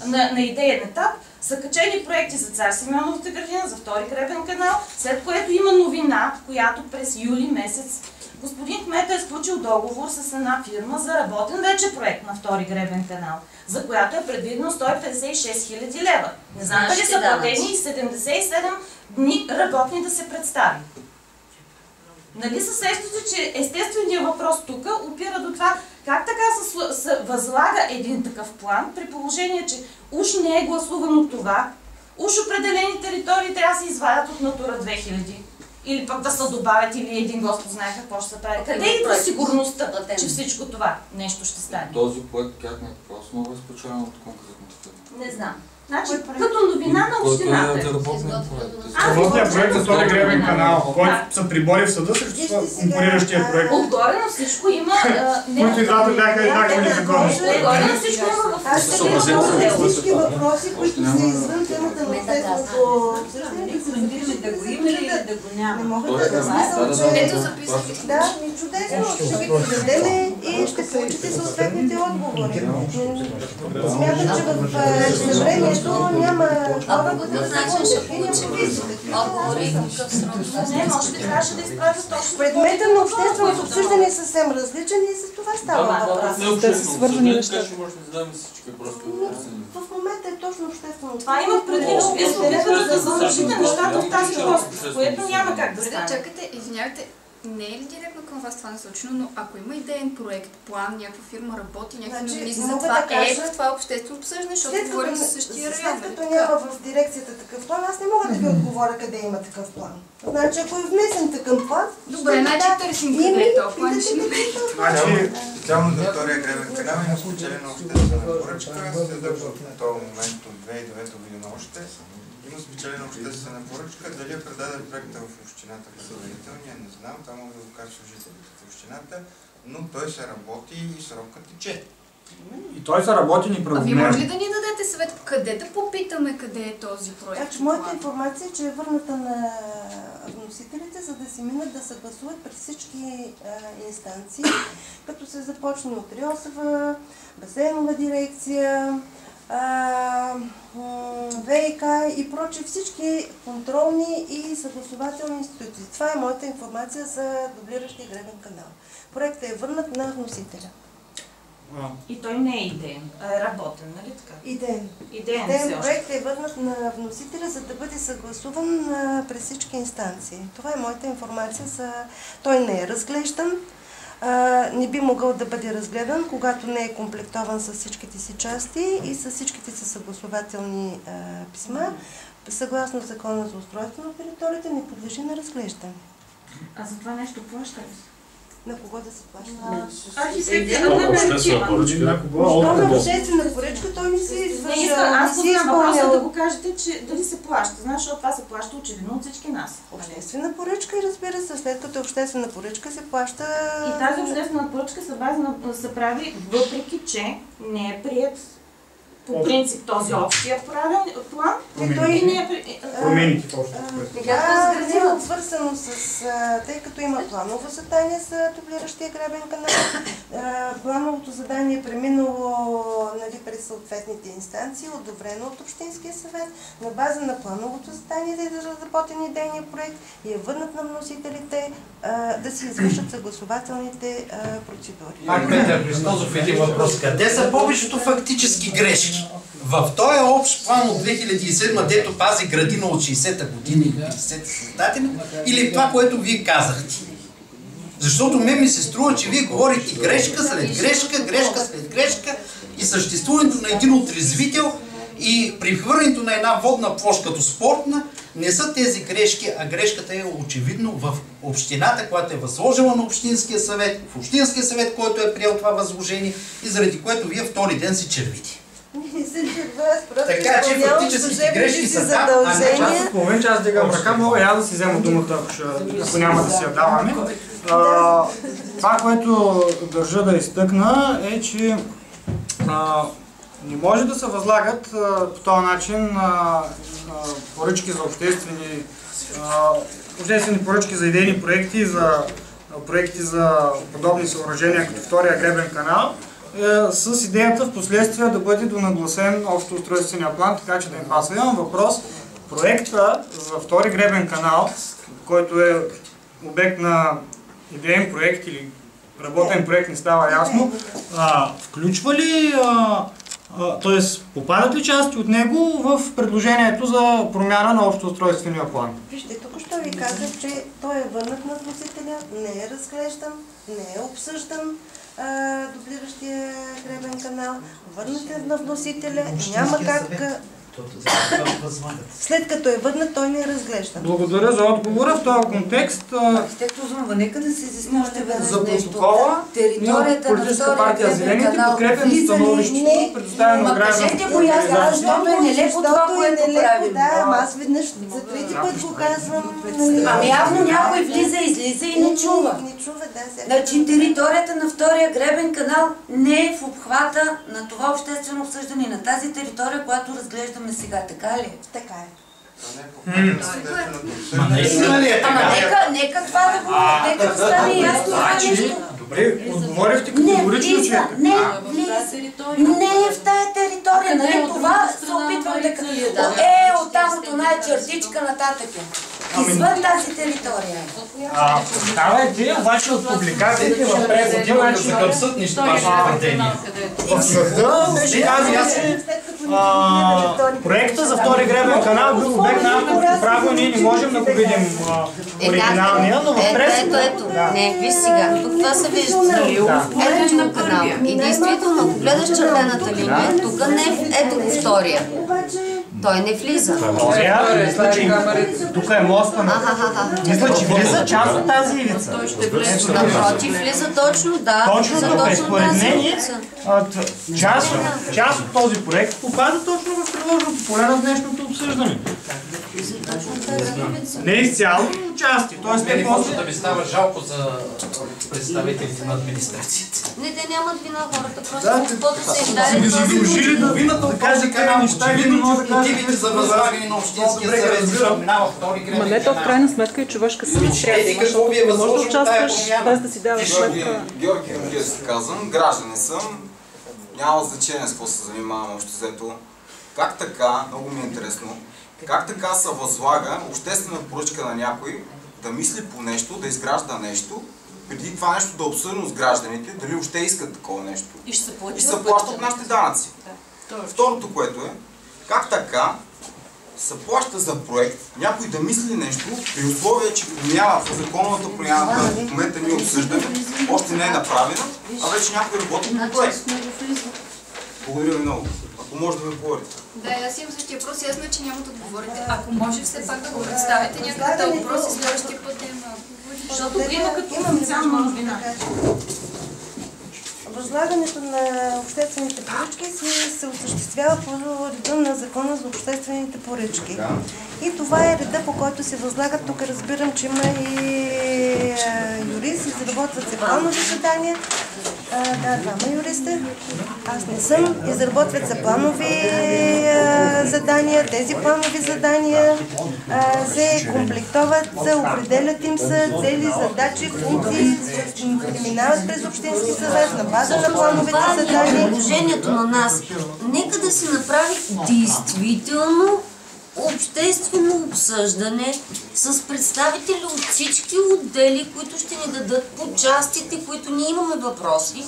На идеен етап са качени проекти за Цар Симеоновата градина, за втори гребен канал, след което има новина, която през юли месец господин кмета е сключил договор с една фирма за работен вече проект на втори гребен канал, за която е предвидено 156 хиляди лева. Не знам дали са платени и 77 дни работни да се представи. Нали се сещате, че естественият въпрос тук опира до това как така се възлага един такъв план, при положение, че уж не е гласувано това, уж определени територии трябва да се извадят от Натура 2000. Или пък да се добавят, или един Господ знае какво ще се прави. Къде идва сигурността, че всичко това нещо ще стане? Този проект как на каква основа е спечелен от конкретната фирма? Не знам. Значи, като новина на общината. Работният проект за втори гребен канал, който са прибори в съда срещу конкуриращия проект. Отгоре на всичко има... Които и двата бяха еднакви закони. Отгоре на всичко има в всички въпроси, които са извън темата на общественото обсъждане, да го има или да го няма. Не могат да смисъл, че... Ето записвате. Да, чудесно. Ще ви подадем и ще получите съответните отговори. Смятам, че в времето няма... А по какъв начин ще получим отговори и какъв срок? Не, може би трябваше да изпратят точно. Предмета на общественото обсъждане е съвсем различен и за това става въпрос. Те са свързани неща. Може да задаваме всички просто. В момента е точно обществено. Това има предвид, че вие се да задължите нещата в тази област, което няма как да стане. Чакайте, извинявайте, не е ли директно към вас това насочено, но ако има идеен проект, план, някаква фирма работи, някакви новини за това, в това обществено обсъждане, защото говорим за същия район. След като няма в дирекцията такъв план, аз не мога да ви отговоря къде има такъв план. Значи, ако е внесен такъв план... Добре, значи търсим къде е този план, ще намерим. Значи, специално за втория гребен канал има спечелена обществена поръчка, се държа в този момент от 2009 година още. Има спечелена обществена поръчка, дали е предаден проекта в общината предварителния, не знам, това може да го кажа служителите в общината, но той се работи и срока тече. И той са работени правомерно. А вие може ли да ни дадете съвет къде да попитаме къде е този проект? Значи, моята информация е, че е върната на вносителите, за да си минат да съгласуват през всички инстанции, като се започне от РИОСВ, басейнова дирекция, ВИК и прочие всички контролни и съгласователни институции. Това е моята информация за дублиращия гребен канал. Проектът е върнат на вносителя. И той не е идеен, а е работен, нали така? Идеен проект е върнат на вносителя, за да бъде съгласуван през всички инстанции. Това е моята информация. Той не е разглеждан. Не би могъл да бъде разгледан, когато не е комплектован с всичките си части и с всичките си съгласователни писма. Съгласно закона за устройство на територията не подлежи на разглеждане. А за това нещо плаща ли? На кого да се плаща? Обществена поръчка. На кого? Обществена поръчка, той не си извършва. Аз познавам въпроса да го кажете, че дали се плаща. Знаеш, защото това се плаща очевидно от всички нас. Обществена поръчка и разбира се, след като обществена поръчка се плаща... И тази обществена поръчка се прави, въпреки че не е прият по принцип този общия план. Промените в общия план. Не е обвързано с... Тъй като има планово задание за дублиращия гребен канал, плановото задание е преминало през съответните инстанции, одобрено от Общинския съвет, на база на плановото задание да е разработен идейния проект и е върнат на вносителите да си извършат съгласователните процедури. Пак Петър Христозов, един въпрос. Къде са повечето фактически грешки? В този общ план от 2007, дето пази градина от 60-та година или 50-та създатели, или това, което вие казахте? Защото ми се струва, че вие говорите грешка след грешка, грешка след грешка и съществуването на един отрезвител и прехвърлянето на една водна площ като спортна не са тези грешки, а грешката е очевидно в общината, която е възложила на Общинския съвет, в Общинския съвет, който е приел това възложение и заради което вие втори ден си червите. Така че фактическите грешки са там, а не част от половин час дигам ръка, мога и аз да си взема думата, ако няма да си я даваме. Това, което държа да изтъкна е, че не може да се възлагат по този начин поръчки за обществени поръчки за идейни проекти, за проекти за подобни съоръжения, като втория гребен канал, с идеята в последствие да бъде донагласен общо устройствения план, така че да им пасва. Имам въпрос. Проекта за втори гребен канал, който е обект на идеен проект или работен проект, не става ясно, включва ли, т.е. попадат ли части от него в предложението за промяна на общо устройствения план? Вижте, тук ще ви казах, че той е върнат на вносителя, не е разглеждан, не е обсъждан дублиращия гребен канал, върнат е на вносителя, няма как... След като е върнат, той не е разглеждан. Благодаря за отговора. В този контекст нека да се изясни още веднъж за протокола територията на втория гребен канал подкрепям становището, предоставено от гражданското. Кажете го ясно, защото е нелепо това, което правим. Да, аз веднъж за трети път го казвам. Ами явно някой влиза, излиза и не чува. Значи територията на втория гребен канал не е в обхвата на това обществено обсъждане на тази територия, която разглеждаме сега, така ли? Така е. Нека това да го... Нека да стане ясно това нещо. Добре, отговорихте категорично, че... Не е в тая територия, нали това се опитвам да кажа. Оттам от оная чертичка нататък е. Извън тази територия. Представете, обаче от публикациите в превода, че към съд нищо вашето твърдение. В съда беше казано, че проекта за втори гребен канал бил обект на авторско право, ние не можем да го видим оригиналния, но в пресата... Ето, не, виж сега, тук това се вижда. Ето на канал. И действително, ако гледаш червената линия, тук не е, ето го втория. Той не влиза. Тук е моста на... Мисля, че влиза част от тази ивица. Напротив, влиза точно, да. Точно тук, според мен, част от този проект попада точно в приложното поле на днешното обсъждане. Не изцяло, но части. Тоест, не може да ви става жалко за представителите на администрацията. Не, те нямат вина хората, просто каквото се издаде. Заслужили да вината от този канал, очевидно, че мотивите за възлагане на общинския съвет, защото минава втори гребен канал. Ма не, то в крайна сметка е човешка съвет. Какво ви е възложено може да участваш без да си даваш сметка. Георги се казвам, гражданин съм, няма значение с какво се занимавам общо взето. Как така, много ми е интересно, как така се възлага обществена поръчка на някой да мисли по нещо, да изгражда нещо, преди това нещо да е обсъдено с гражданите, дали още искат такова нещо. И ще се плащат нашите данъци. Да. Второто, което е, как така се плаща за проект, някой да мисли нещо, при условие, че промяна в законовата промяна, в момента ние обсъждаме, още не е направена, а вече някой работи по проект. Благодаря ви много. Ако може да ми отговорите. Да, аз имам същия въпрос и аз значи няма да отговорите. Ако може все пак да го представите някакъв въпрос и следващия път да има отговори. Защото го има като официална новина. Възлагането на обществените поръчки се осъществява по реда на Закона за обществените поръчки. И това е реда, по който се възлагат. Тук разбирам, че има и юрист, изработват се планови задания. Да, двама юристи. Аз не съм. Изработват се планови задания. Тези планови задания се комплектоват, определят им се цели, задачи, функции, преминават през общински съвет на база на плановите задания. Предложението на нас. Нека да се направи действително обществено обсъждане с представители от всички отдели, които ще ни дадат по частите, които ние имаме въпроси.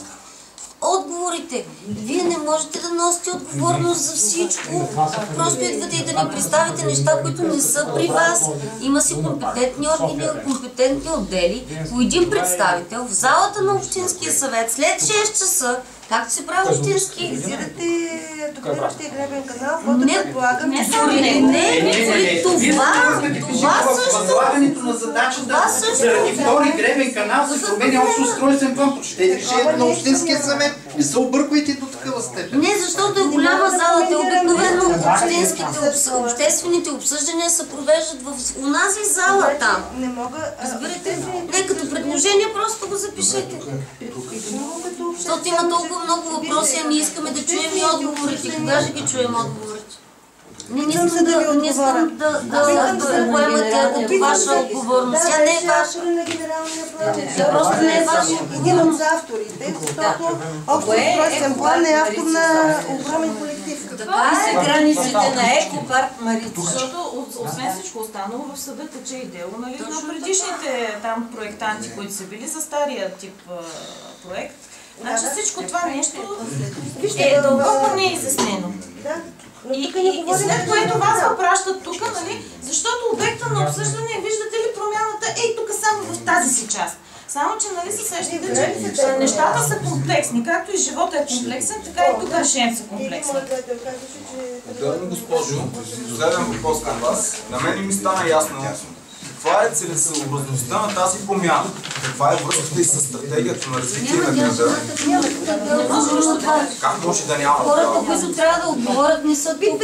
Отговорите. Вие не можете да носите отговорност за всичко. Просто идвате и да ни представите неща, които не са при вас. Има си компетентни органи, компетентни отдели. По един представител в залата на Общинския съвет след 6 часа, както се прави общински. Визирате дублиращия гребен канал, който предполагам, че това също. Възлагането на задачата заради втори гребен канал се променя общ устройствен план. Прочетете решението на Общинския съвет. Не се обърквайте до такава степен. Не, защото е голяма залата. Обикновено обществените обсъждания се провеждат в онази зала там. Не мога... Разбирате? Не, като предложение просто го запишете. Защото има толкова много въпроси, а ние искаме да чуем и отговорите. Кога ще ги чуем отговорите? Не искам да поемате ваша отговорност. Тя не е ваша. На генералния план. Тя просто не е ваша. Един от авторите, защото общ устройствен план е автор на огромен колектив. Какви са границите на Екопарк Марица? Защото освен всичко останало в съда тече и дело, нали, на предишните там проектанти, които са били за стария тип проект. Значи всичко това нещо е дълбоко неизяснено. И след което вас го пращат тук, нали, защото обекта на обсъждане, виждате ли промяната е тук само в тази си част. Само, че нали се сещате, че нещата са комплексни. Както и живота е комплексен, така и тук решението са комплексни. Уважаема госпожо, последен въпрос към вас. На мен ми стана ясно каква е целесъобразността на тази промяна. Каква е връзката и с стратегията на развитие на града? Как може да няма? Хората, които трябва да отговорят, не са тук.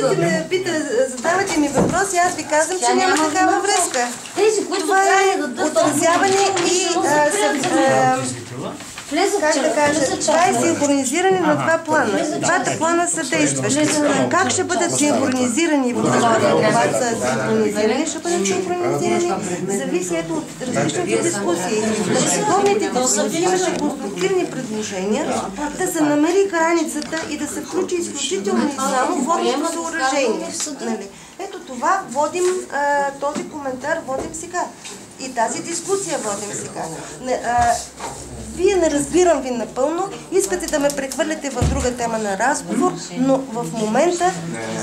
Задавате ми въпроси, аз ви казвам, че няма такава връзка. Тези, които това е отразяване и как да кажа, това е синхронизиране на два плана. Двата плана са действащи. Как ще бъдат синхронизирани в когато са синхронизирани, ще бъдат синхронизирани, зависи от различните дискусии. Спомняте, че имаше конструктивни предложения да се намери границата и да се включи изключително и само водното съоръжение. Ето това водим, този коментар водим сега. И тази дискусия водим сега. Вие не разбирам ви напълно, искате да ме прехвърляте в друга тема на разговор, но в момента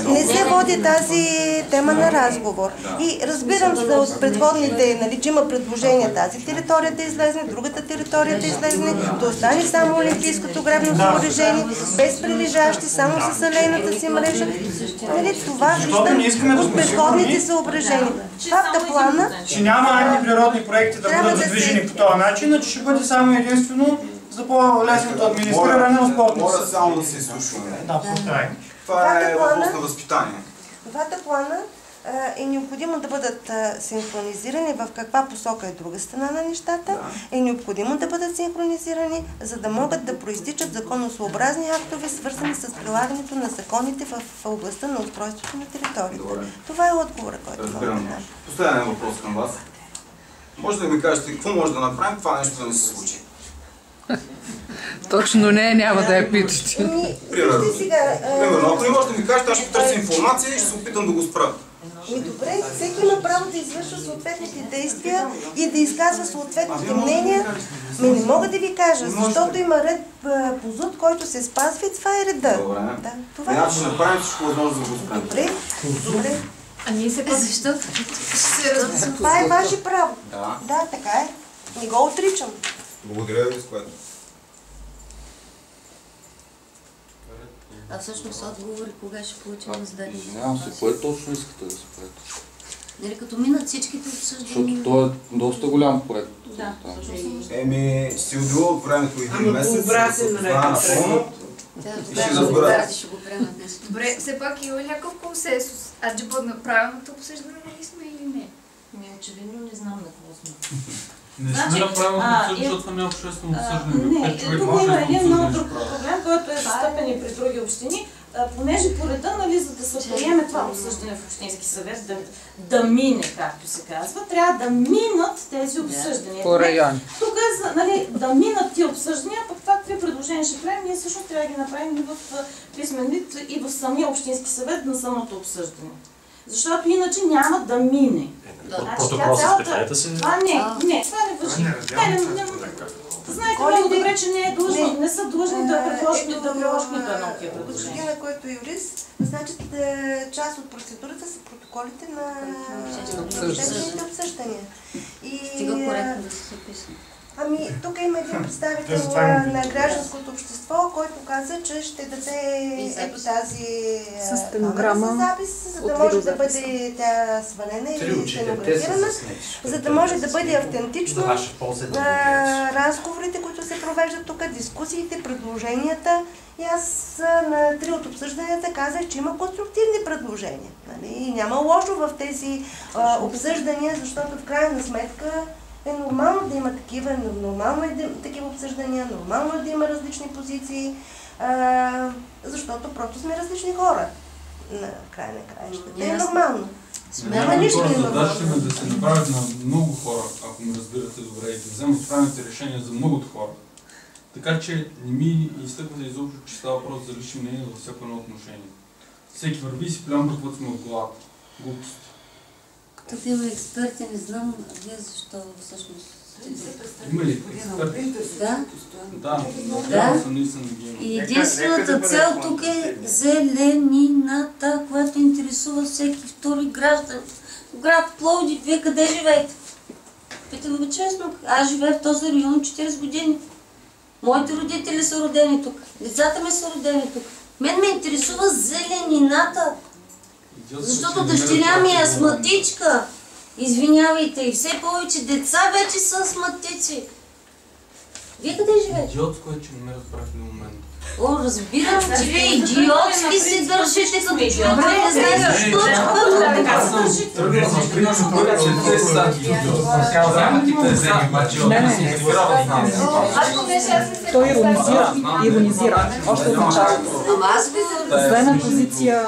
не се води тази тема на разговор. И разбирам се от предходните, нали, че има предложения тази територия да излезне, другата територия да излезне, да остане само Олимпийското гребно съоръжение, без прилежащи, само с алейната си мрежа. Нали, това виждам от предходните съображения. Факта плана... Че няма антиприродни проекти да бъдат задвижени по този начин, а че ще бъде само единствено за по-лесното администриране на спортни. Моля само да се изслушваме. Това е въпрос на възпитание. Двата плана е необходимо да бъдат синхронизирани. В каква посока е друга страна на нещата, е необходимо да бъдат синхронизирани, за да могат да проистичат законосъобразни актове, свързани с прилагането на законите в областта на устройството на територията. Добре. Това е отговора, който мога да дам. Последен въпрос към вас. Може да ми кажете какво може да направим това нещо да не се случи? Точно не, няма да я питате. Примерно, ако не може да ми кажете, аз ще търся информация и ще се опитам да го спра. Добре, всеки има право да извършва съответните действия и да изказва съответните мнения. Не мога да ви кажа, защото има ред по ЗУТ, който се спазва и това е реда. Добре. Иначе ще направим всичко възможно да го спрем. Добре. А ние се защото това е ваше право. Да, така е. Не го отричам. Благодаря ви, с което. А всъщност отговори кога ще получим на зададени? Извинявам се, кое точно искате да се правите? Нали, като минат всичките обсъждания? Защото той е доста голям проект. Да. Ще си отдела от времето един месец, да се познава напълно и ще разберат. Добре, все пак има някакъв консенсус. Аджиба на правилното обсъждане ли сме или не? Очевидно не знам на какво сме. Не сме направили обсъждане, защото не е обществено обсъждане. Не, тук има един много друг проблем, който е застъпен и при други общини. Понеже по реда, нали, за да се приеме това обсъждане в Общински съвет, да мине, както се казва, трябва да минат тези обсъждания. По район. Тук е, нали, да минат тия обсъждания, пък това какви предложения ще правим, ние също трябва да ги направим и в писмен вид и в самия Общински съвет на самото обсъждане. Защото иначе няма да мине. Протокол с питанията си? Това не въжи. Знаете много добре, че не са длъжни да приложат нито едно от тия предложения. Господин, който е юрист, значи част от процедурата са протоколите на обществените обсъждания. Стига коректно да се записва. Ами, тук има един представител на гражданското общество, който каза, че ще даде ето тази стенограма, запис, за да може да бъде тя свалена или стенографирана, за да може да бъде автентично разговорите, които се провеждат тук, дискусиите, предложенията. И аз на 3 от обсъжданията казах, че има конструктивни предложения. Нали? И няма лошо в тези обсъждания, защото в крайна сметка е нормално да има такива, нормално е да има такива обсъждания, нормално е да има различни позиции, защото просто сме различни хора. на края на краищата. Е нормално. Задачата ми е да се направят на много хора, ако ме разбирате добре, и да вземат правилните решения за многото хора. Така че не ми изтъква да изобщо, че става въпрос за лични мнения във всяко едно отношение. Всеки върви и си плямбърт вътре от главата. Глупост. Тук има експерти, не знам вие защо всъщност. Има ли експерти? Да. Да. И единствената цел тук е зеленината, която интересува всеки втори граждан. Град Пловдив, вие къде живеете? Питам ви честно, аз живея в този район 40 години. Моите родители са родени тук, децата ми са родени тук. Мен ме интересува зеленината, защото дъщеря ми е астматичка. Извинявайте, и все повече деца вече са астматици. Вие къде живеете? Идиотско е, че не ме разбрах в един момент. О, разбирам, че вие идиотски се държите като човек, не знаеш що Аз съм тръгнал за принципа, че те са Той иронизира. Още от началото. Заема позиция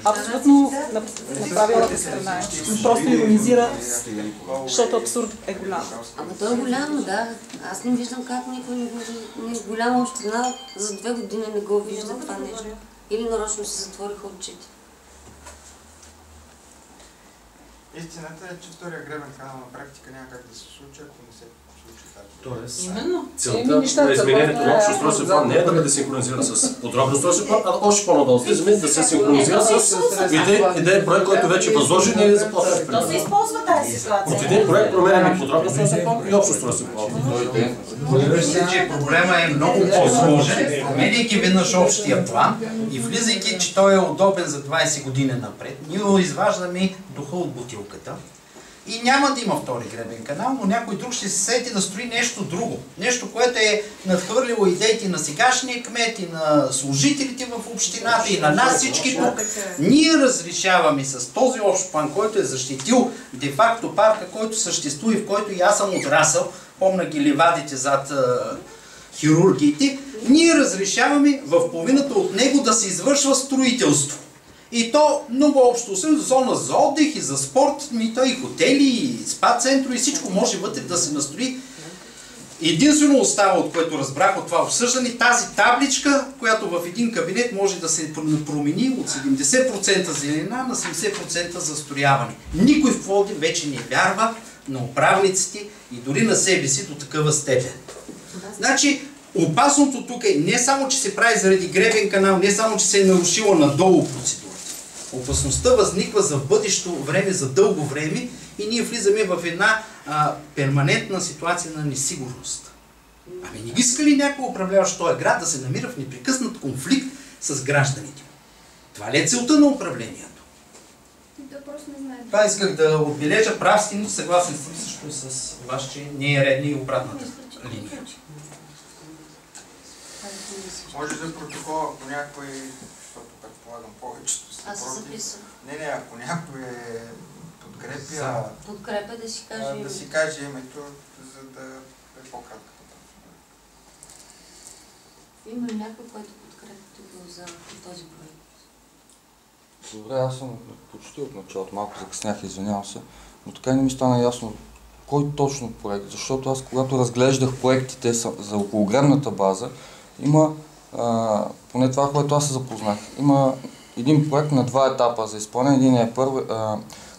абсолютно на правилната страна. Просто иронизира, защото абсурд е голям. Ама той е голямо, да. Аз не виждам как никой не голяма община за 2 години не го вижда това нещо. Или нарочно се затвориха очите. Истината е, че втория гребен канал на практика няма как да се случи, ако не се случи тази. Тоест, целта на изменението на общ устройствен план не е да бъде синхронизиран с подробен устройствен план, а още по-надолу слизаме да се синхронизира с идеен проект, който вече е възложен и е заплатен. То се използва тази ситуация. От един проект променяме подробен устройствен план и общ устройствен план. Мисля, че проблема е много по-сложен, променяйки веднъж общия план и влизайки, че той е удобен за 20 години напред, ние изваждаме духа от бутилката. И няма да има втори гребен канал, но някой друг ще се сети да строи нещо друго. Нещо, което е надхвърлило идеите на сегашния кмет и на служителите в общината и на нас всички тук. Ние разрешаваме с този общ план, който е защитил де-факто парка, който съществува и в който и аз съм отрасъл, помня ги ливадите зад хирургиите, ние разрешаваме в половината от него да се извършва строителство. И то много общо, освен зона за отдих и за спорт, и хотели, и спа центрове, и всичко може вътре да се настрои. Единствено остава, от което разбрах от това обсъждане, тази табличка, която в един кабинет може да се промени от 70% зелена на 70% застрояване. Никой в Пловдив вече не вярва на управниците и дори на себе си до такава степен. Значи, опасното тук е не само, че се прави заради гребен канал, не само, че се е нарушила надолу процедурата. Опасността възниква за бъдещо време, за дълго време и ние влизаме в една перманентна ситуация на несигурност. Ами не иска ли някой управляващ този град да се намира в непрекъснат конфликт с гражданите? Това ли е целта на управлението? Това исках да отбележа, прав сте, но съгласен съм също с вас, че не е редна и обратната линия. Може за протокола, ако някой, защото предполагам повечето са против. Аз се записвам. Не, ако някой подкрепя... Подкрепя да си каже името. Да си каже името, за да е по-кратката. Има ли някой, който подкрепя тук за този проект? Добре, аз съм почти от началото, малко закъснях, извинявам се, но така не ми стана ясно кой точно проект, защото аз когато разглеждах проектите за околограмната база, има, поне това, което аз се запознах, има един проект на 2 етапа за изпълнение. Един е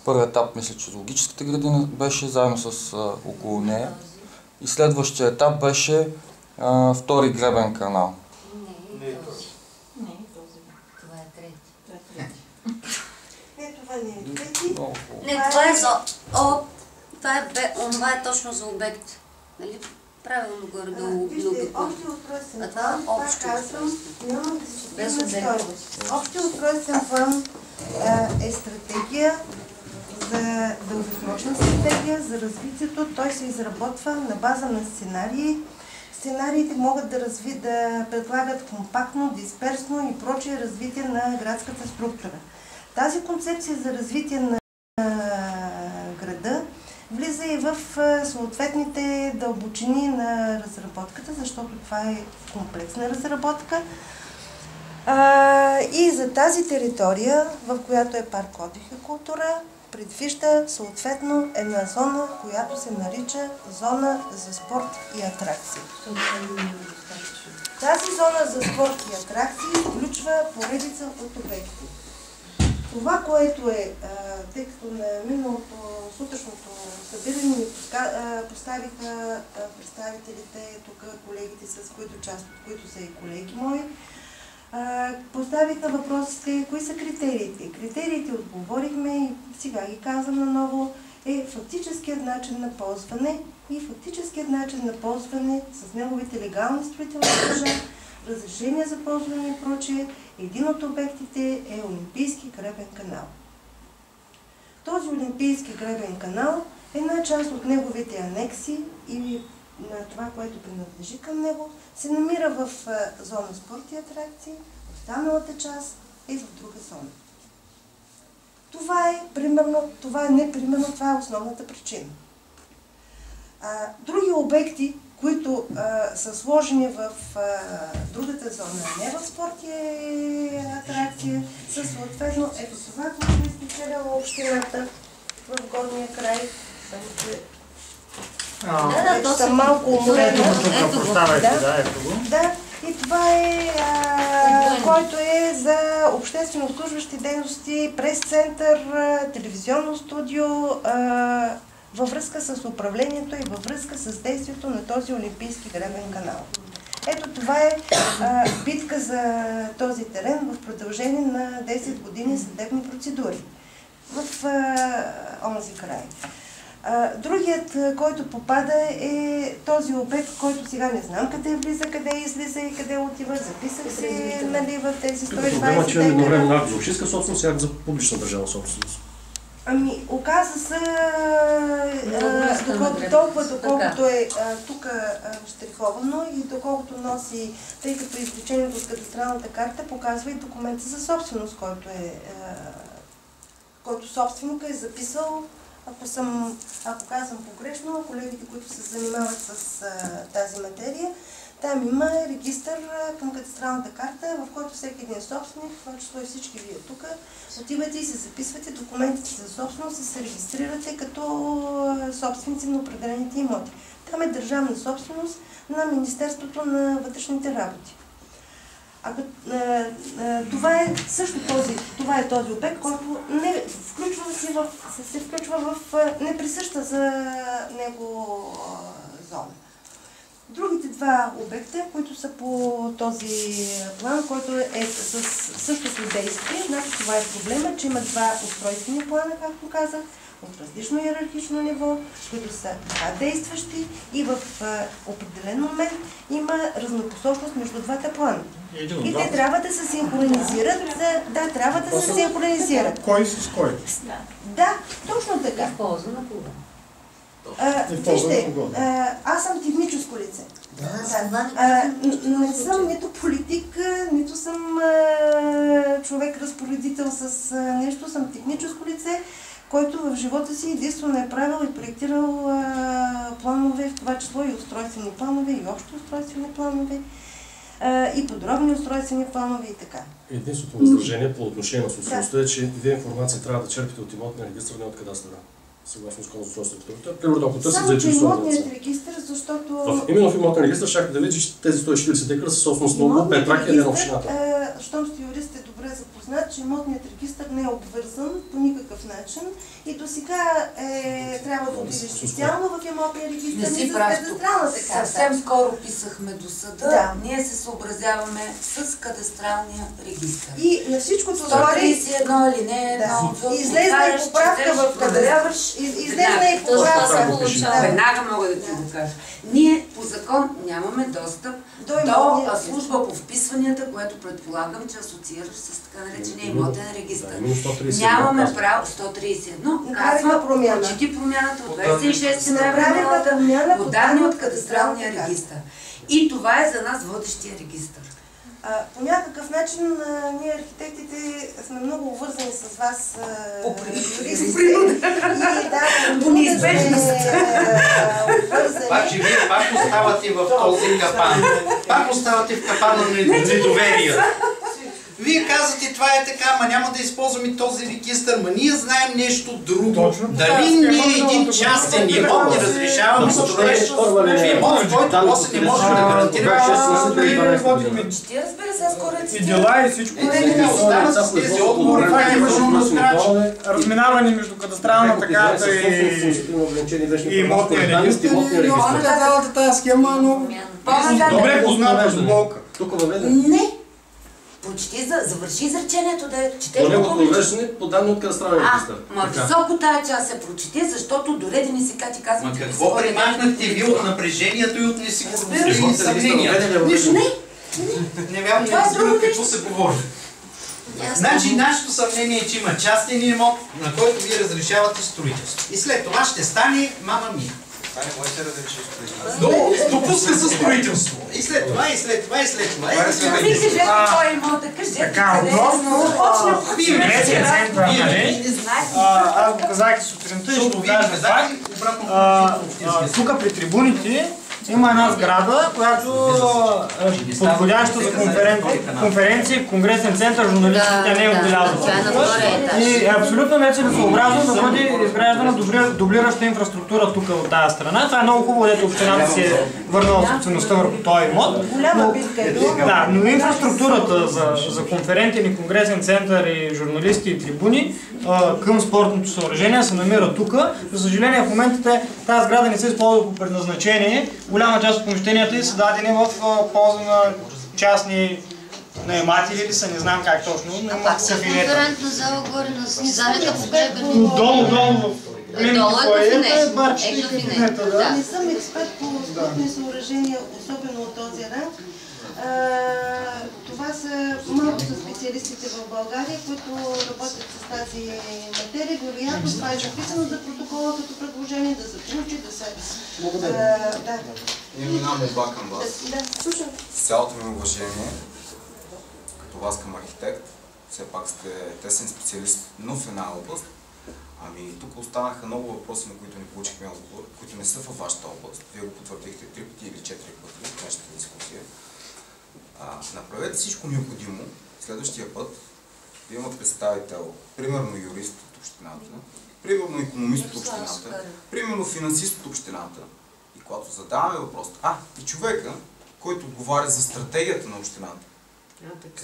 първи етап, мисля, че зоологическата градина беше заедно с около нея и следващия етап беше втори гребен канал. Не е този. Това е трети. Не, това не е трети. Не, това е за... Това е точно за обект. Нали? Правилно горе-долу Общия устройствен план, това казвам, няма да се четим на стойност. Общия устройствен план е стратегия, дългосрочна стратегия за развитието. Той се изработва на база на сценарии. Сценариите могат да предлагат компактно, дисперсно и прочее развитие на градската структура. Тази концепция за развитие на града влиза и в съответните дълбочини на разработката, защото това е комплексна разработка. И за тази територия, в която е парк отдих и култура, предвижда съответно една зона, която се нарича зона за спорт и атракции. Тази зона за спорт и атракции включва поредица от обекти. Това, което е, тъй като на миналото сутрешното събиране ни поставиха представителите, тук колегите, с които част от които са и колеги мои, поставиха въпросите, кои са критериите. Критериите отговорихме и сега ги казвам наново, е фактическият начин на ползване и фактическият начин на ползване с неговите легални строителни държави, разрешения за ползване и прочее. Един от обектите е Олимпийски гребен канал. Този Олимпийски гребен канал е една част от неговите анекси или на това, което принадлежи към него, се намира в зона спорт и атракции, останалата част е в друга зона. Това е основната причина. Други обекти, които са сложени в другата зона, не в спорт и атракция, са съответно ето това, което е специалила общината в горния край. Съм малко уморена. Да, и това е, който е за обществено обслужващи дейности, прес-център, телевизионно студио, във връзка с управлението и във връзка с действието на този Олимпийски гребен канал. Ето това е битка за този терен в продължение на 10 години съдебни процедури в онзи край. Другият, който попада, е този обект, който сега не знам къде влиза, къде излиза и къде отива. Записах се в тези 120 декара. Проблема, че е едновременно акт за общинска собственост и акт за публична държавна собственост. Ами, оказа се, доколкото е тук щриховано и доколкото носи, тъй като изключението от кадастралната карта показва и документа за собственост, който собственика е записал. Ако казвам погрешно, колегите, които се занимават с тази материя, там има регистър към кадастралната карта, в който всеки един собственик, в това число и всички вие тук, отивате и се записвате документите за собственост и се регистрирате като собственици на определените имоти. Там е държавна собственост на Министерството на вътрешните работи. Това е също този обект, който се включва в неприсъща за него зона. Другите два обекта, които са по този план, който е с същото действие, значи това е проблема, че има два устройствени плана, както казах, от различно иерархично ниво, които са действащи и в определен момент има разнопосочност между двата плана. И те трябва да се синхронизират. Трябва да се синхронизират. Кой с кой? Да, точно така. В полза на кого? Вижте, аз съм техническо лице. Не съм нито политик, нито съм човек разпоредител с нещо, съм техническо лице, който в живота си единствено е правил и проектирал планове, в това число и устройствени планове, и общи устройствени планове, и подробни устройствени планове и така. Единственото възражение по отношение на собствеността е, че вие информация трябва да черпите от имотния регистър, не от кадастъра. Съгласно Закона за устройство на територията. Примерно, ако търсите за имотният регистър, защото... Именно в имотния регистър ще да видиш, че тези 140 декара са собственост на Петрак и не на общината. Щом сте юрист, е добре запознат, че имотният регистър не е обвързан по никакъв начин и до сега трябва да отидеш специално в имотния регистър и за кадастралната карта. Съвсем скоро писахме до съда, ние се съобразяваме с кадастралния регистър. И на всичкото 131 алинея 1. Излезна и поправка в кадастър. Излезна и поправка. Веднага мога да ти го кажа. Ние по закон нямаме достъп до служба по вписванията, което предполагам, че асоциираш с така наречения имотен регистър. Нямаме право 131. Казва, прочети промяната от 26 ноември по данни от кадастралния регистър. И това е за нас водещия регистър. По някакъв начин ние архитектите сме много увързани с вас, юристите. И да, неизбежно обвързани. Вие пак оставате в този капан. Пак оставате в капана на недоверие. Вие казвате, това е така, ма няма да използваме този регистър, ма ние знаем нещо друго. Дали ние един частен имот не разрешаваме строеж в имот, в който после не можем да гарантираме Ще разбира се, скоро и дела и всичко. Разминаване между кадастралната карта и имотния регистър. Цялата тази схема, но добре позната футболка. Не. Почти завърши изречението да четеш много повече по данни от кадастралния регистър. Ма високо тая част се прочете, защото до редени си ти казват, ма какво премахнахте ви от напрежението и от несигурността и съмнения? Нищо не. Не вярвам да какво се говори. Значи нашето съмнение е, че има частен имот, на който вие разрешавате строителство. И след това ще стане мама мия. Това не може да разреши строителство. Допуска се строителство. И след това, и след това, и след това. Така, относно Греция център, аз го казах и сутринта и ще го кажа пак. Тук при трибуните има една сграда, която е подходяща за конференции, конгресен център, журналистите не е отбелязва. И е абсолютно нецелесообразно да бъде изграждана дублираща инфраструктура тук от тази страна. Това е много хубаво, дето общината си е върнала собствеността върху този имот. Да, но инфраструктурата за конферентен и конгресен център и журналисти и трибуни към спортното съоръжение се намира тук. За съжаление в момента тази сграда не се използва по предназначение. Голяма част от помещенията ѝ са дадени в полза на частни наематели или са, не знам как точно, но има кафенета. Конферентна зала горе на залята по гребен. Долу е кафенета, да. Не съм експерт по спортни съоръжения, особено от този ранг. Това са малко са специалистите в България, които работят с тази материя. Вероятно това е записано за протокола като предложение, да се получи, да се... Благодаря. Имам една молба към вас. Да, слушам. С цялото ми уважение, като вас към архитект, все пак сте тесен специалист, но в една област. Ами тук останаха много въпроси, на които не получихме отговор, които не са във вашата област. Вие го потвърдихте 3 пъти или 4 пъти в нашата дискусия. Направете всичко необходимо следващия път да има представител, примерно юрист от общината, примерно икономист от общината, примерно финансист от общината. И когато задаваме въпрос, и човека, който отговаря за стратегията на общината,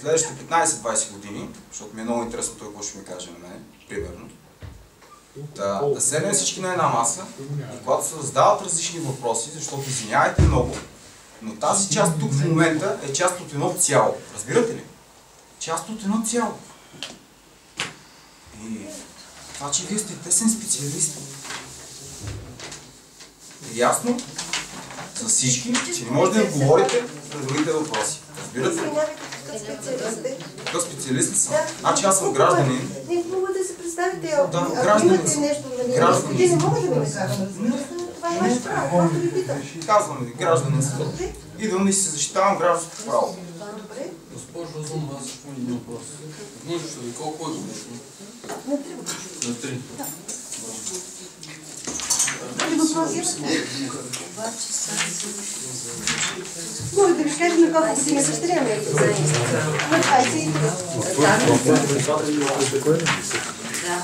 следващите 15-20 години, защото ми е много интересно той какво ще ми каже на мен, примерно, да седнем всички на една маса и когато се задават различни въпроси, защото извинявайте много, но тази част тук в момента е част от едно цяло. Разбирате ли? Част от едно цяло. И това, че вие сте тесен специалист, е ясно за всички, че не може да им говорите на другите въпроси. Разбирате ли? Какъв специалист съм? Значи аз съм гражданин. Не мога да се представите, ако имате нещо да ми... Ти не мога да ми кажа. Това е ваше право, просто ви питам. Казвам ви, гражданин съм. Идвам да си се защитавам гражданското право. Госпожо Зум, аз имам един въпрос. Нужно ли колко е годишно? На 3 годишно. На 3? Мога да ви кажа на колко си ме сестрия ме. На 23. Да.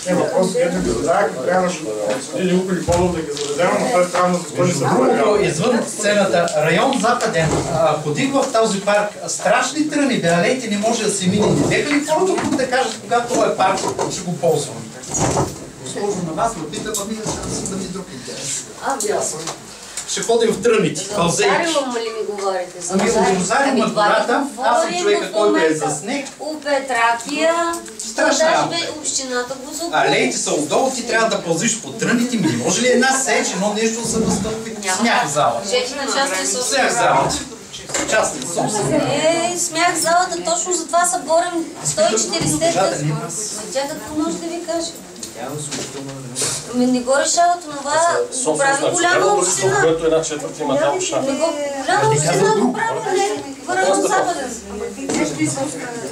Въпросът, където ги задавах, трябваше господин Илко Николов да ги зададем, но той странно за това не Другото, извън сцената, район Западен, ходих в този парк, страшни тръни, алеите не може да се мине. Не беха ли хората тук да кажат, когато това е парк, ще го ползвам? Госпожо, на вас ме питам, ами аз да ми друг интерес. Ясно. Ще ходим в тръните, за Розариум ли ми говорите? Ами от Розариум от гората, аз съм човека, който е за снег. У Петракия, даже общината го закупи. Алеите са отдолу, ти трябва да пълзиш по тръните ми. Може ли една сеч, едно нещо за да стъпи? Смях в залата. Жечи на частни собственост. Смях в залата. Частни собственост. Смях в залата, точно за това се борим 140-те. Тя какво може да ви каже? Ами не го решава това, го прави голяма община. Което една четвърт има там шафа. Голяма община го прави, върна от Западен.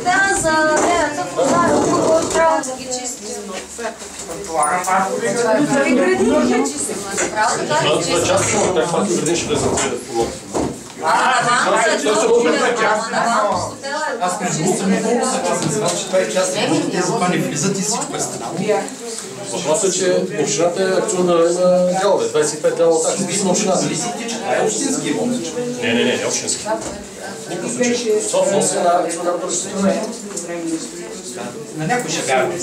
Да, за леята в Лозарево, който трябва да ги чисти. И градини ги чистим. Право така ги чистим. Част от паркови градини ще влезат в лодка. Аз между другото съм много съгласен с вас, че това е част от лодките, затова не влизат и всичко е станало. Въпросът е, че общината е акционер на дялове, 25 дялова такса. Вие на общината. Мислите, че това е общински имот? Не общински. Никакъв случай. Собственост е на акционер дружеството. На някой ще вярва.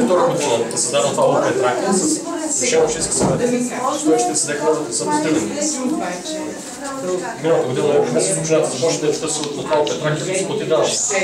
Втора година е създадено това ОП Тракия с решение общински съвет. 140 декара са постигнали. Миналата година е месец общината започне да търси на това ОП Тракия, да се плати данъци.